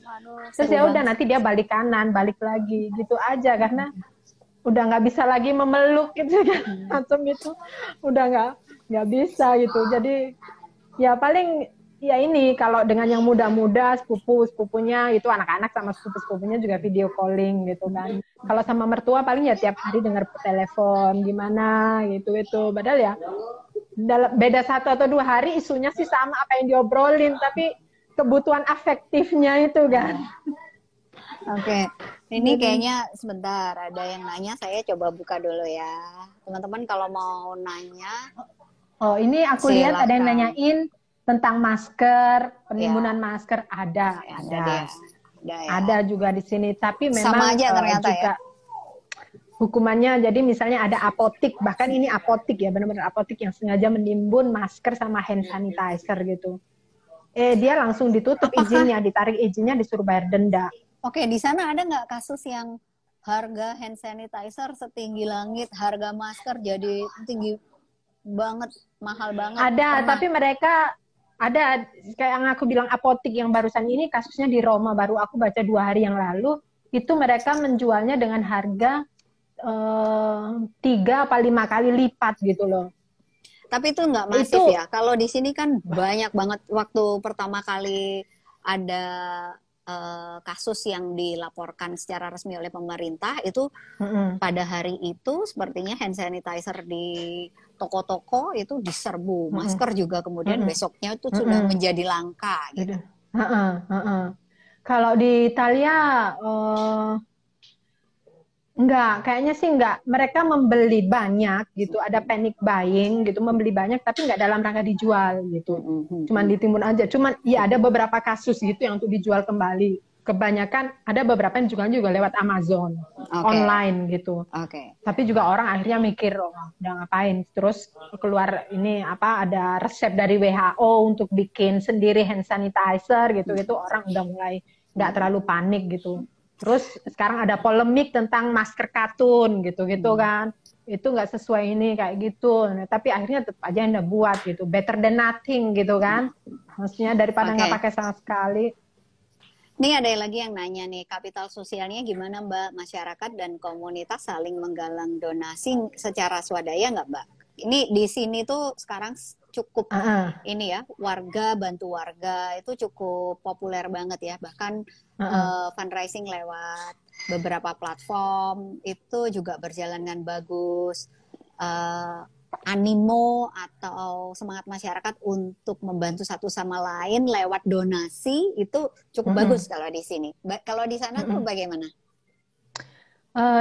Terus ya udah nanti dia balik kanan, balik lagi gitu aja, karena udah nggak bisa lagi memeluk gitu kan, macam itu udah nggak bisa gitu. Jadi ya paling ya ini kalau dengan yang muda-muda, sepupunya itu, anak-anak sama sepupunya juga video calling gitu kan. Kalau sama mertua paling ya tiap hari dengar telepon gimana gitu. Padahal ya beda 1 atau 2 hari isunya sih sama apa yang diobrolin, tapi kebutuhan afektifnya itu kan. Oke, ini kayaknya sebentar ada yang nanya, saya coba buka dulu ya. Teman-teman kalau mau nanya. Oh, ini aku lihat ada yang nanyain tentang masker, penimbunan ya. Masker ada. Ya. Ada juga di sini, tapi memang sama aja ternyata juga ya. Hukumannya, jadi misalnya ada apotik, bahkan ini apotik ya, benar-benar apotik yang sengaja menimbun masker sama hand sanitizer gitu. Dia langsung ditutup izinnya, ditarik izinnya, disuruh bayar denda. Oke, di sana ada nggak kasus yang harga hand sanitizer setinggi langit, harga masker jadi tinggi banget, mahal banget? Ada, tapi mereka ada, kayak yang aku bilang apotik yang barusan ini kasusnya di Roma, baru aku baca 2 hari yang lalu, itu mereka menjualnya dengan harga 3 apa 5 kali lipat gitu loh. Tapi itu nggak masif ya? Kalau di sini kan banyak banget, waktu pertama kali ada kasus yang dilaporkan secara resmi oleh pemerintah itu pada hari itu sepertinya hand sanitizer di toko-toko itu diserbu, masker juga kemudian besoknya itu sudah menjadi langka gitu. Kalau di Italia enggak, kayaknya sih enggak. Mereka membeli banyak gitu, ada panic buying gitu, membeli banyak tapi enggak dalam rangka dijual gitu. Cuman ditimbun aja. Cuman ya ada beberapa kasus gitu yang untuk dijual kembali. Kebanyakan ada beberapa yang juga lewat Amazon online gitu. Tapi juga orang akhirnya mikir, oh, udah ngapain? Terus keluar ini apa, ada resep dari WHO untuk bikin sendiri hand sanitizer gitu. Orang udah mulai nggak terlalu panik gitu. Terus sekarang ada polemik tentang masker katun gitu kan, itu nggak sesuai ini kayak gitu. Nah, tapi akhirnya tetap aja Anda buat gitu, better than nothing gitu kan, maksudnya daripada nggak pakai sama sekali. Nih ada lagi yang nanya nih, kapital sosialnya gimana Mbak? Masyarakat dan komunitas saling menggalang donasi secara swadaya nggak Mbak? Ini di sini tuh sekarang cukup ini ya, warga bantu warga itu cukup populer banget ya, bahkan fundraising lewat beberapa platform itu juga berjalan dengan bagus. Animo atau semangat masyarakat untuk membantu satu sama lain lewat donasi itu cukup bagus kalau di sini. Kalau di sana tuh bagaimana?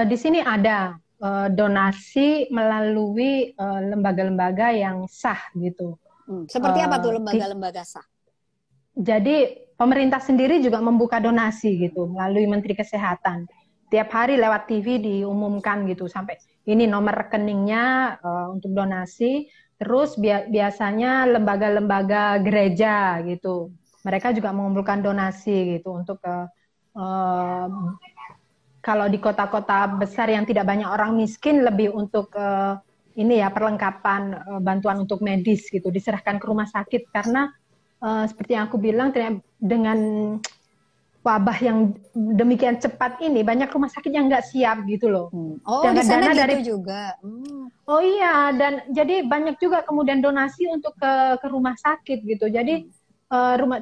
Di sini ada donasi melalui lembaga-lembaga yang sah gitu. Seperti apa tuh lembaga-lembaga sah? Jadi pemerintah sendiri juga membuka donasi gitu melalui Menteri Kesehatan. Tiap hari lewat TV diumumkan gitu, sampai ini nomor rekeningnya untuk donasi. Terus biasanya lembaga-lembaga gereja gitu, mereka juga mengumpulkan donasi gitu untuk kalau di kota-kota besar yang tidak banyak orang miskin, lebih untuk ini ya, perlengkapan bantuan untuk medis gitu, diserahkan ke rumah sakit. Karena seperti yang aku bilang, dengan wabah yang demikian cepat ini, banyak rumah sakit yang nggak siap gitu loh. Oh, di sana gitu juga. Oh iya, dan jadi banyak juga kemudian donasi untuk ke rumah sakit gitu. Jadi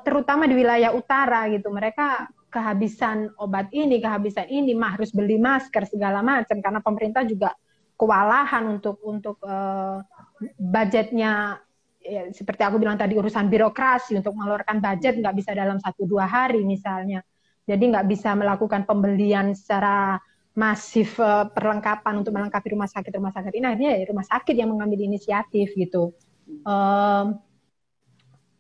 terutama di wilayah utara gitu, mereka kehabisan obat ini, kehabisan ini, harus beli masker segala macam, karena pemerintah juga kewalahan untuk budgetnya ya, seperti aku bilang tadi, urusan birokrasi untuk mengeluarkan budget nggak bisa dalam 1-2 hari misalnya. Jadi nggak bisa melakukan pembelian secara masif perlengkapan untuk melengkapi rumah sakit ini. Akhirnya ya rumah sakit yang mengambil inisiatif gitu.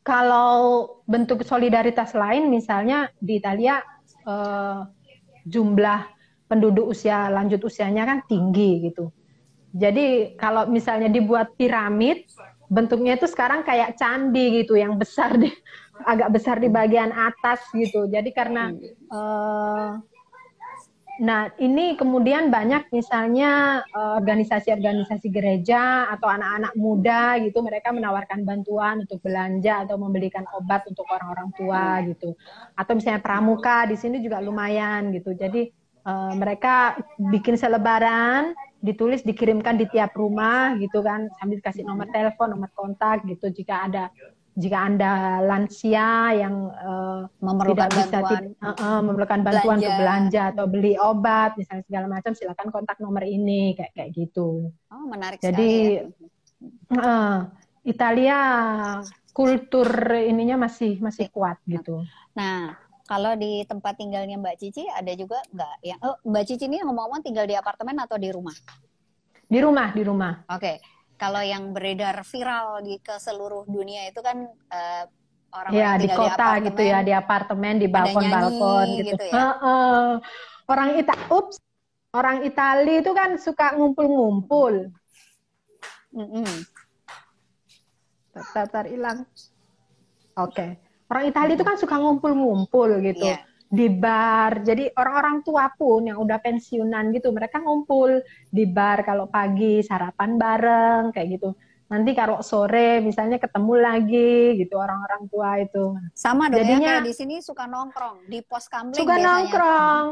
Kalau bentuk solidaritas lain, misalnya di Italia jumlah penduduk lanjut usianya kan tinggi gitu. Jadi kalau misalnya dibuat piramid, bentuknya itu sekarang kayak candi gitu, yang besar agak besar di bagian atas gitu. Jadi karena nah ini kemudian banyak misalnya organisasi-organisasi gereja atau anak-anak muda gitu, mereka menawarkan bantuan untuk belanja atau membelikan obat untuk orang-orang tua gitu. Atau misalnya pramuka di sini juga lumayan gitu. Jadi mereka bikin selebaran, ditulis, dikirimkan di tiap rumah gitu kan, sambil kasih nomor telepon, nomor kontak gitu jika Anda lansia yang memerlukan memerlukan bantuan untuk belanja atau beli obat misalnya segala macam, silakan kontak nomor ini kayak gitu. Oh, menarik Jadi, sekali ya. Italia kultur ininya masih kuat gitu. Nah, kalau di tempat tinggalnya Mbak Cici ada juga nggak yang Mbak Cici ini ngomong-ngomong tinggal di apartemen atau di rumah? Di rumah. Oke. Kalau yang beredar viral ke seluruh dunia itu kan orang ya, yang di kota di gitu ya, di apartemen, di balkon-balkon gitu. Ya. Orang Itali itu kan suka ngumpul-ngumpul. Tar hilang. Oke. Orang Itali itu kan suka ngumpul-ngumpul gitu. Yeah. Di bar. Jadi orang-orang tua pun yang udah pensiunan gitu, mereka ngumpul di bar kalau pagi, sarapan bareng kayak gitu. Nanti kalau sore misalnya ketemu lagi gitu orang-orang tua itu. Sama dong. Jadinya, ya kayak di sini suka nongkrong di pos kamling suka biasanya. Nongkrong.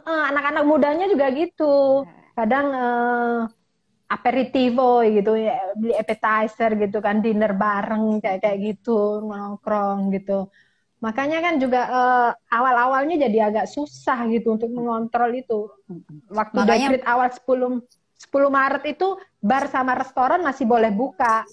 Anak-anak mudanya juga gitu. Kadang aperitivo gitu ya, beli appetizer gitu kan, dinner bareng kayak gitu, nongkrong gitu. Makanya kan juga awal-awalnya jadi agak susah gitu untuk mengontrol itu. Waktu dekret awal 10 Maret itu bar sama restoran masih boleh buka.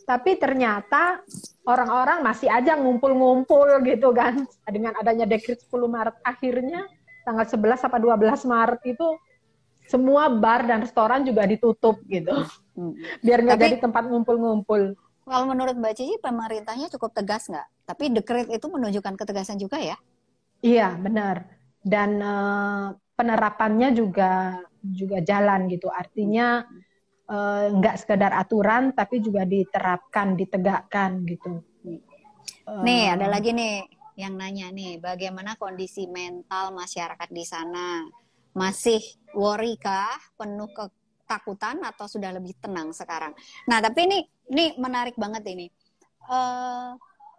Tapi ternyata orang-orang masih aja ngumpul-ngumpul gitu kan. Dengan adanya dekret 10 Maret akhirnya tanggal 11 apa 12 Maret itu semua bar dan restoran juga ditutup gitu. Biar nggak jadi tempat ngumpul-ngumpul. Kalau menurut Mbak Cici, pemerintahnya cukup tegas nggak? Tapi dekret itu menunjukkan ketegasan juga ya? Iya, benar. Dan penerapannya juga jalan gitu. Artinya nggak sekedar aturan, tapi juga diterapkan, ditegakkan gitu. Nih, ada lagi nih yang nanya nih, bagaimana kondisi mental masyarakat di sana? Masih worry kah? Penuh ketakutan atau sudah lebih tenang sekarang? Nah, tapi ini menarik banget ini.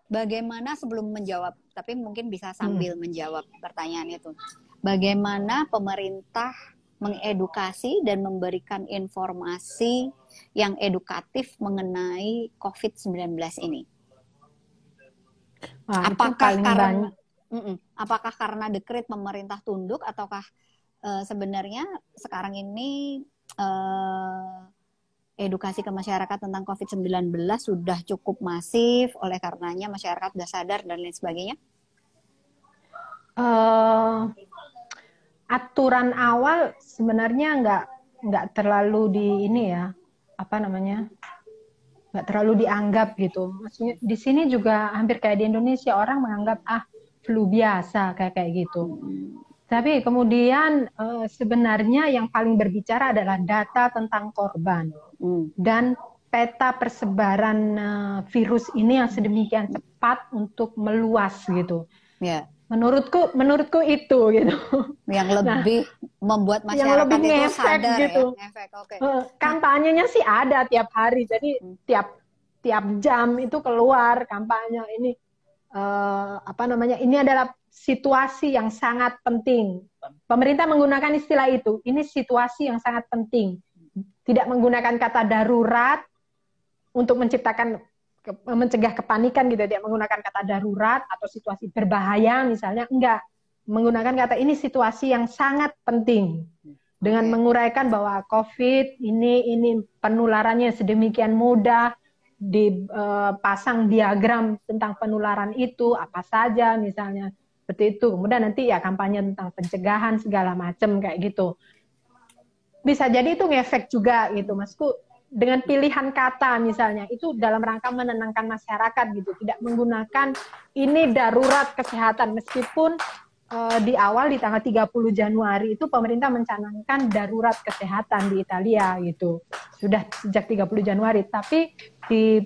Bagaimana sebelum menjawab, tapi mungkin bisa sambil menjawab pertanyaan itu. Bagaimana pemerintah mengedukasi dan memberikan informasi yang edukatif mengenai COVID-19 ini? Apakah karena dekret pemerintah tunduk ataukah sebenarnya sekarang ini edukasi ke masyarakat tentang COVID-19 sudah cukup masif, oleh karenanya masyarakat sudah sadar dan lain sebagainya? Aturan awal sebenarnya nggak terlalu nggak terlalu dianggap gitu. Maksudnya di sini juga hampir kayak di Indonesia, orang menganggap flu biasa kayak gitu. Tapi kemudian sebenarnya yang paling berbicara adalah data tentang korban dan peta persebaran virus ini yang sedemikian cepat untuk meluas gitu. Yeah. Menurutku itu gitu. Yang lebih membuat masyarakat yang lebih itu sadar gitu. Ya. Ngefek. Okay. Kampanyenya sih ada tiap hari, jadi tiap jam itu keluar kampanye ini. Ini adalah situasi yang sangat penting. Pemerintah menggunakan istilah itu. Ini situasi yang sangat penting. Tidak menggunakan kata darurat untuk mencegah kepanikan gitu. Tidak menggunakan kata darurat atau situasi berbahaya misalnya. Enggak. Menggunakan kata ini situasi yang sangat penting. Dengan menguraikan bahwa COVID ini penularannya sedemikian mudah. dipasang diagram tentang penularan itu apa saja misalnya seperti itu. Kemudian nanti ya kampanye tentang pencegahan segala macam kayak gitu. Bisa jadi itu ngefek juga gitu, Masku. Dengan pilihan kata misalnya itu dalam rangka menenangkan masyarakat gitu, tidak menggunakan ini darurat kesehatan meskipun di awal di tanggal 30 Januari itu pemerintah mencanangkan darurat kesehatan di Italia gitu. Sudah sejak 30 Januari, tapi di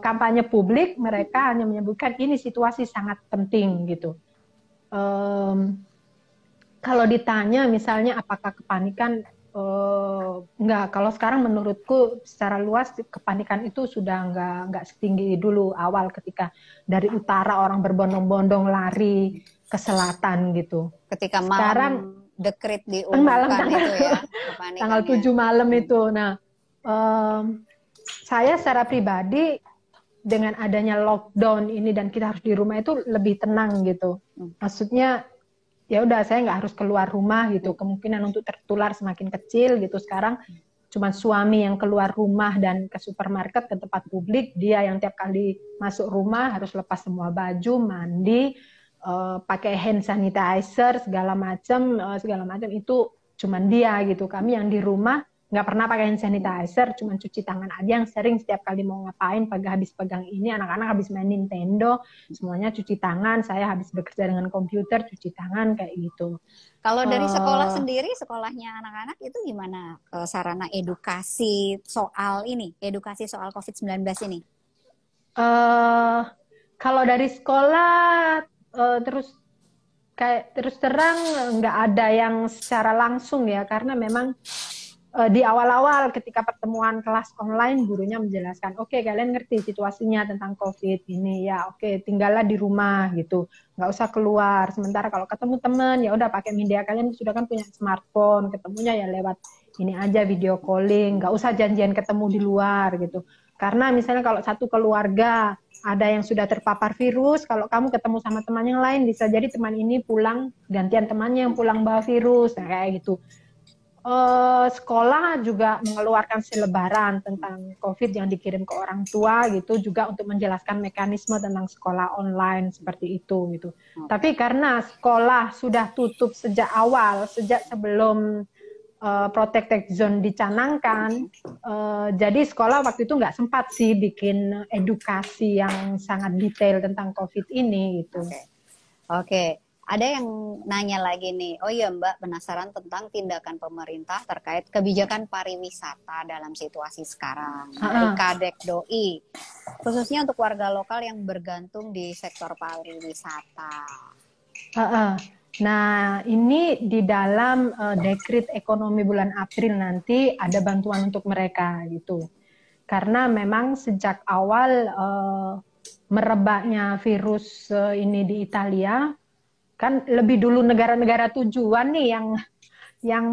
kampanye publik mereka hanya menyebutkan ini situasi sangat penting gitu. Kalau ditanya misalnya apakah kepanikan, enggak. Kalau sekarang menurutku secara luas kepanikan itu sudah enggak setinggi dulu awal ketika dari utara orang berbondong-bondong lari ke selatan gitu. Ketika Sekarang malam dekret malam diumumkan itu ya, tanggal 7 malam itu. Nah, saya secara pribadi dengan adanya lockdown ini dan kita harus di rumah itu lebih tenang gitu. Maksudnya ya udah saya nggak harus keluar rumah gitu, kemungkinan untuk tertular semakin kecil gitu. Sekarang cuma suami yang keluar rumah dan ke supermarket, ke tempat publik, dia yang tiap kali masuk rumah harus lepas semua baju, mandi, pakai hand sanitizer segala macam itu cuman dia gitu. Kami yang di rumah nggak pernah pakai hand sanitizer, cuman cuci tangan aja yang sering. Setiap kali mau ngapain, habis pegang ini, anak-anak habis main Nintendo, semuanya cuci tangan. Saya habis bekerja dengan komputer, cuci tangan kayak gitu. Kalau dari sekolah sendiri, sekolahnya anak-anak itu gimana sarana edukasi soal ini, edukasi soal COVID-19 ini? Kalau dari sekolah terus terang nggak ada yang secara langsung ya, karena memang di awal-awal ketika pertemuan kelas online gurunya menjelaskan, oke, kalian ngerti situasinya tentang COVID ini ya, oke, tinggallah di rumah gitu, nggak usah keluar. Sementara kalau ketemu teman ya udah pakai media, kalian sudah kan punya smartphone, ketemunya ya lewat ini aja, video calling, nggak usah janjian ketemu di luar gitu. Karena misalnya kalau satu keluarga ada yang sudah terpapar virus, kalau kamu ketemu sama teman yang lain bisa jadi teman ini pulang gantian temannya yang pulang bawa virus, nah, kayak gitu. Sekolah juga mengeluarkan selebaran tentang COVID yang dikirim ke orang tua gitu, juga untuk menjelaskan mekanisme tentang sekolah online seperti itu gitu. Tapi karena sekolah sudah tutup sejak awal, sejak sebelum protected zone dicanangkan, jadi sekolah waktu itu nggak sempat sih bikin edukasi yang sangat detail tentang COVID ini gitu. Oke. Ada yang nanya lagi nih, oh iya Mbak, penasaran tentang tindakan pemerintah terkait kebijakan pariwisata dalam situasi sekarang. Dari Kadek Doi, khususnya untuk warga lokal yang bergantung di sektor pariwisata. Nah, ini di dalam dekret ekonomi bulan April nanti ada bantuan untuk mereka gitu. Karena memang sejak awal merebaknya virus ini di Italia, kan lebih dulu negara-negara tujuan nih yang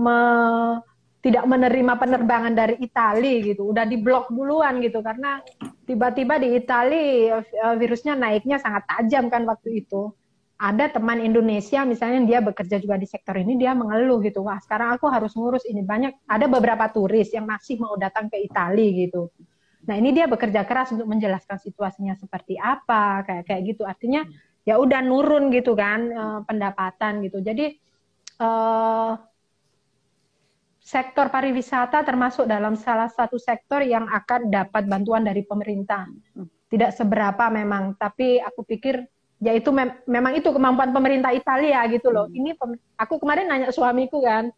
tidak menerima penerbangan dari Italia gitu, udah diblok duluan gitu, karena tiba-tiba di Italia virusnya naiknya sangat tajam kan waktu itu. Ada teman Indonesia misalnya dia bekerja juga di sektor ini, dia mengeluh gitu, wah sekarang aku harus ngurus ini, ada beberapa turis yang masih mau datang ke Italia gitu. Nah ini dia bekerja keras untuk menjelaskan situasinya seperti apa, kayak gitu. Artinya ya udah nurun gitu kan pendapatan gitu. Jadi sektor pariwisata termasuk dalam salah satu sektor yang akan dapat bantuan dari pemerintah. Tidak seberapa memang, tapi aku pikir ya itu memang itu kemampuan pemerintah Italia gitu loh. Ini aku kemarin nanya suamiku kan,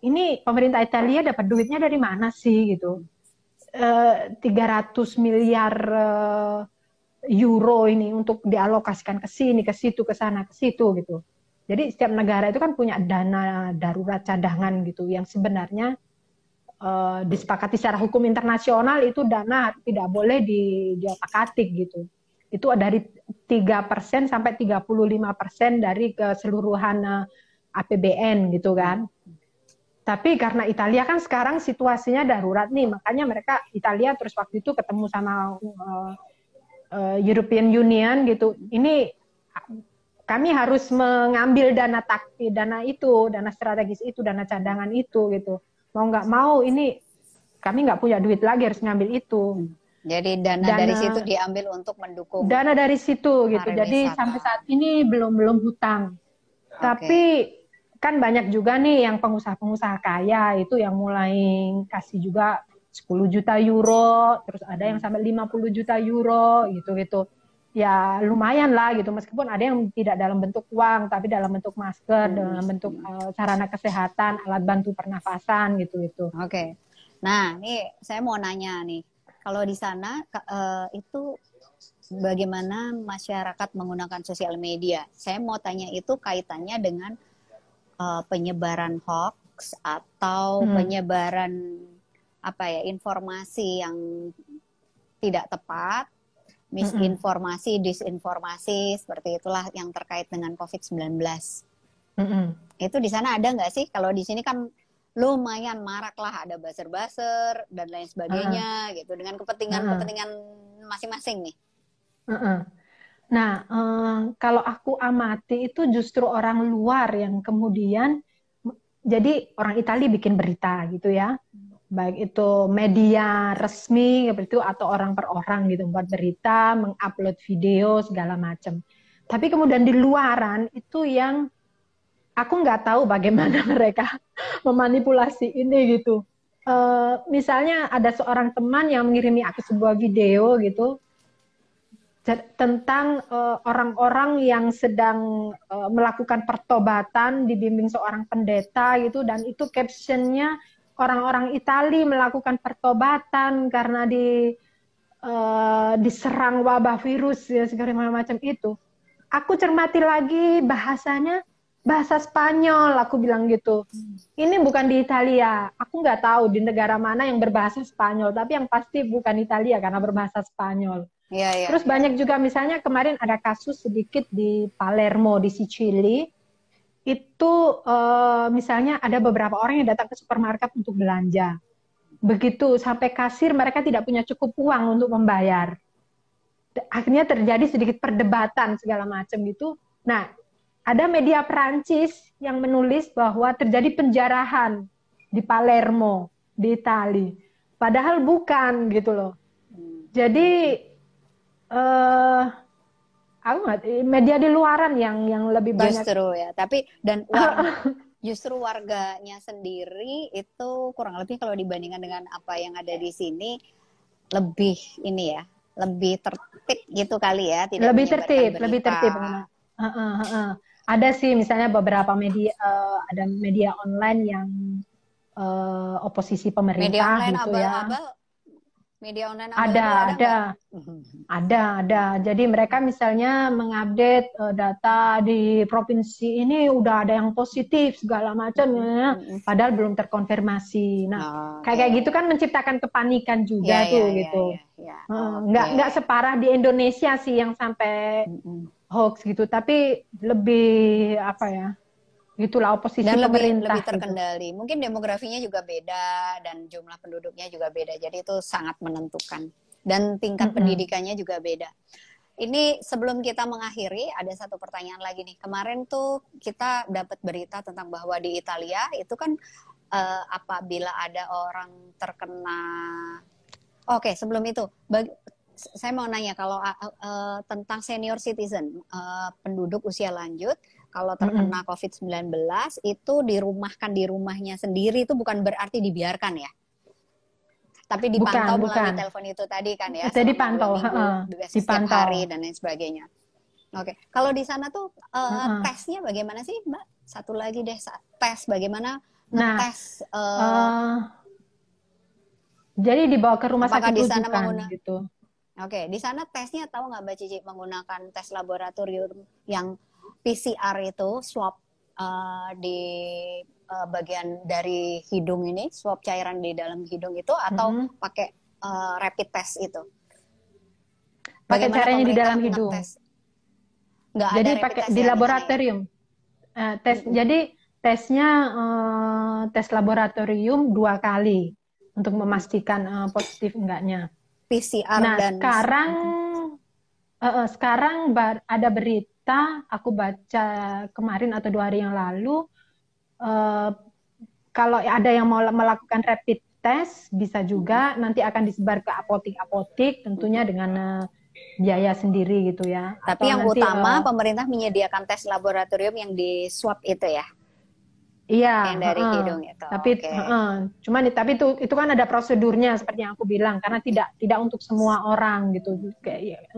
ini pemerintah Italia dapat duitnya dari mana sih gitu. 300 miliar euro ini untuk dialokasikan ke sini, ke situ, ke sana, ke situ gitu. Jadi setiap negara itu kan punya dana darurat cadangan gitu, yang sebenarnya disepakati secara hukum internasional itu dana tidak boleh diotak-atik gitu. Itu dari 3% sampai 35% dari keseluruhan APBN gitu kan. Tapi karena Italia kan sekarang situasinya darurat nih, makanya Italia terus waktu itu ketemu sama European Union gitu. Ini kami harus mengambil dana strategis itu, dana cadangan itu gitu. Mau nggak mau ini kami nggak punya duit lagi, harus ngambil itu. Jadi dana dari situ diambil untuk mendukung dana dari situ gitu. Jadi pariwisata. sampai saat ini belum hutang. Oke. Tapi kan banyak juga nih yang pengusaha-pengusaha kaya itu yang mulai kasih juga 10 juta euro, terus ada yang sampai 50 juta euro gitu-gitu. Ya lumayan lah gitu, meskipun ada yang tidak dalam bentuk uang, tapi dalam bentuk masker, dalam bentuk sarana kesehatan, alat bantu pernafasan gitu-gitu. Oke. Nah, nih saya mau nanya nih, kalau di sana itu bagaimana masyarakat menggunakan sosial media? Saya mau tanya itu kaitannya dengan penyebaran hoax atau penyebaran informasi yang tidak tepat, misinformasi, disinformasi, seperti itulah yang terkait dengan COVID-19. Itu di sana ada nggak sih? Kalau di sini kan lumayan marak lah, ada buzzer-buzzer dan lain sebagainya gitu, dengan kepentingan masing-masing nih. Nah, kalau aku amati itu justru orang luar yang kemudian, jadi orang Italia bikin berita gitu ya, baik itu media resmi seperti itu atau orang per orang gitu buat berita, mengupload video segala macam. Tapi kemudian di luaran itu yang aku nggak tahu bagaimana mereka memanipulasi ini gitu. Misalnya ada seorang teman yang mengirimi aku sebuah video gitu tentang orang-orang yang sedang melakukan pertobatan dibimbing seorang pendeta gitu, dan itu captionnya orang-orang Itali melakukan pertobatan karena diserang wabah virus ya segala macam itu. Aku cermati lagi bahasanya bahasa Spanyol, aku bilang gitu. Ini bukan di Italia, aku nggak tahu di negara mana yang berbahasa Spanyol, tapi yang pasti bukan Italia karena berbahasa Spanyol. Ya. Terus banyak juga misalnya kemarin ada kasus sedikit di Palermo di Sicili, itu misalnya ada beberapa orang yang datang ke supermarket untuk belanja. Begitu sampai kasir mereka tidak punya cukup uang untuk membayar. Akhirnya terjadi sedikit perdebatan segala macam gitu. Nah, ada media Perancis yang menulis bahwa terjadi penjarahan di Palermo, di Itali. Padahal bukan gitu loh. Jadi aku nggak, media di luaran yang lebih banyak. Justru ya, tapi justru warganya sendiri itu kurang lebih kalau dibandingkan dengan apa yang ada di sini lebih ini ya, lebih tertib gitu kali ya, tidak lebih menyebarkan tertib, berita. lebih tertib. Ada sih misalnya beberapa media, ada media online yang oposisi pemerintah media online gitu ya. Media online ada. Jadi mereka misalnya mengupdate data di provinsi ini udah ada yang positif segala macam ya, padahal belum terkonfirmasi. Nah, kayak gitu kan menciptakan kepanikan juga gitu. Nggak separah di Indonesia sih yang sampai hoax gitu, tapi lebih apa ya? Gitulah oposisi dan pemerintah lebih terkendali. Gitu. Mungkin demografinya juga beda dan jumlah penduduknya juga beda. Jadi itu sangat menentukan. Dan tingkat pendidikannya juga beda. Ini sebelum kita mengakhiri ada satu pertanyaan lagi nih. Kemarin tuh kita dapat berita tentang bahwa di Italia itu kan apabila ada orang terkena. Oke, sebelum itu saya mau nanya kalau tentang senior citizen, penduduk usia lanjut. Kalau terkena COVID-19 itu dirumahkan di rumahnya sendiri, itu bukan berarti dibiarkan ya. Tapi dipantau melalui telepon itu tadi kan ya. Itu dipantau, setiap hari dan lain sebagainya. Oke. Kalau di sana tuh tesnya bagaimana sih, Mbak? Satu lagi deh, tes bagaimana ngetes. Jadi dibawa ke rumah sakit di sana rujukan gitu. Oke, di sana tesnya tahu nggak Mbak Cici menggunakan tes laboratorium yang PCR itu swab di bagian dari hidung ini, swab cairan di dalam hidung itu, atau pakai rapid test itu? Pakai caranya di dalam hidung. Nggak jadi ada pakai di laboratorium. Jadi tesnya tes laboratorium 2 kali untuk memastikan positif enggaknya. PCR dan sekarang ada berita aku baca kemarin atau 2 hari yang lalu, kalau ada yang mau melakukan rapid tes, bisa juga nanti akan disebar ke apotik-apotik, tentunya dengan biaya sendiri gitu ya. Tapi Atau yang nanti utama pemerintah menyediakan tes laboratorium yang di swab itu ya, iya, yang dari hidung itu. tapi Oke. cuman tapi itu kan ada prosedurnya seperti yang aku bilang, karena tidak untuk semua orang gitu.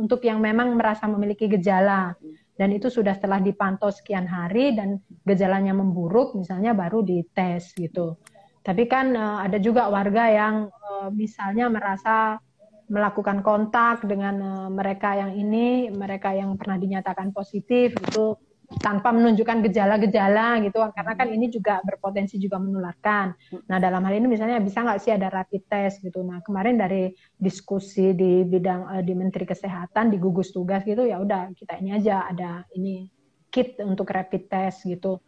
Untuk yang memang merasa memiliki gejala dan itu sudah setelah dipantau sekian hari dan gejalanya memburuk, misalnya baru dites gitu. Tapi kan ada juga warga yang misalnya merasa melakukan kontak dengan mereka yang pernah dinyatakan positif gitu tanpa menunjukkan gejala-gejala gitu, karena kan ini juga berpotensi juga menularkan. Nah dalam hal ini misalnya bisa nggak sih ada rapid test gitu. Nah kemarin dari diskusi di bidang di Menteri Kesehatan di gugus tugas gitu, ya udah kita ini aja ada ini kit untuk rapid test gitu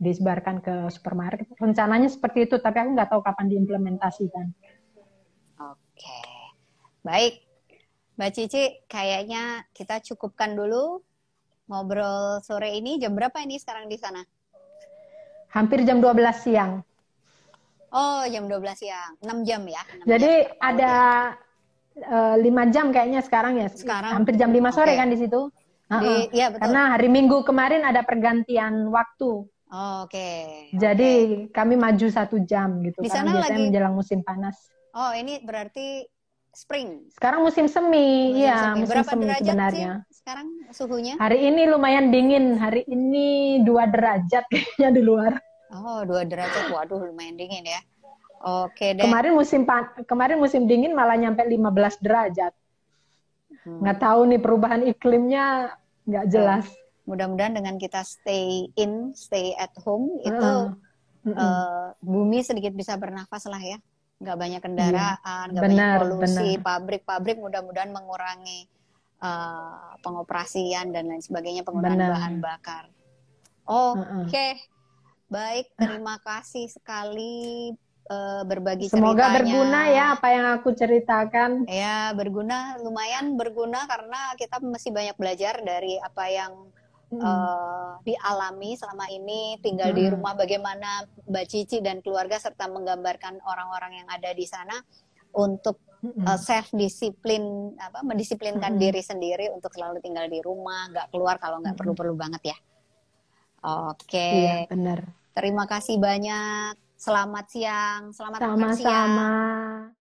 disebarkan ke supermarket. Rencananya seperti itu, tapi aku nggak tahu kapan diimplementasikan. Oke, baik Mbak Cici, kayaknya kita cukupkan dulu ngobrol sore ini. Jam berapa ini sekarang di sana? Hampir jam 12 siang. Oh, jam 12 siang. 6 jam ya? 6 Jadi jam ada 5 jam kayaknya sekarang ya. Sekarang, hampir jam 5 sore oke. kan di situ. Ya, betul. Karena hari Minggu kemarin ada pergantian waktu. Oke. Jadi kami maju 1 jam gitu. Di Karena sana biasanya lagi menjelang musim panas. Oh, ini berarti spring. Sekarang musim semi, iya musim Berapa semi derajat sebenarnya. sih sekarang suhunya? Hari ini lumayan dingin. Hari ini 2 derajat kayaknya di luar. Oh, 2 derajat. Waduh, lumayan dingin ya. Oke deh. Kemarin musim dingin malah nyampe 15 derajat. Nggak tahu nih perubahan iklimnya nggak jelas. Mudah-mudahan dengan kita stay at home itu bumi sedikit bisa bernafas lah ya. Nggak banyak kendaraan, nggak banyak polusi, pabrik-pabrik mudah-mudahan mengurangi pengoperasian dan lain sebagainya, penggunaan bahan bakar. Oke. Baik, terima kasih sekali berbagi Semoga ceritanya. berguna ya apa yang aku ceritakan. Ya, lumayan berguna karena kita masih banyak belajar dari apa yang dialami selama ini, tinggal di rumah, bagaimana Mbak Cici dan keluarga serta menggambarkan orang-orang yang ada di sana untuk self-disiplin, mendisiplinkan diri sendiri untuk selalu tinggal di rumah, nggak keluar kalau nggak perlu-perlu banget ya. Oke. Iya, benar. Terima kasih banyak. Selamat siang, selamat makan siang. Sama-sama.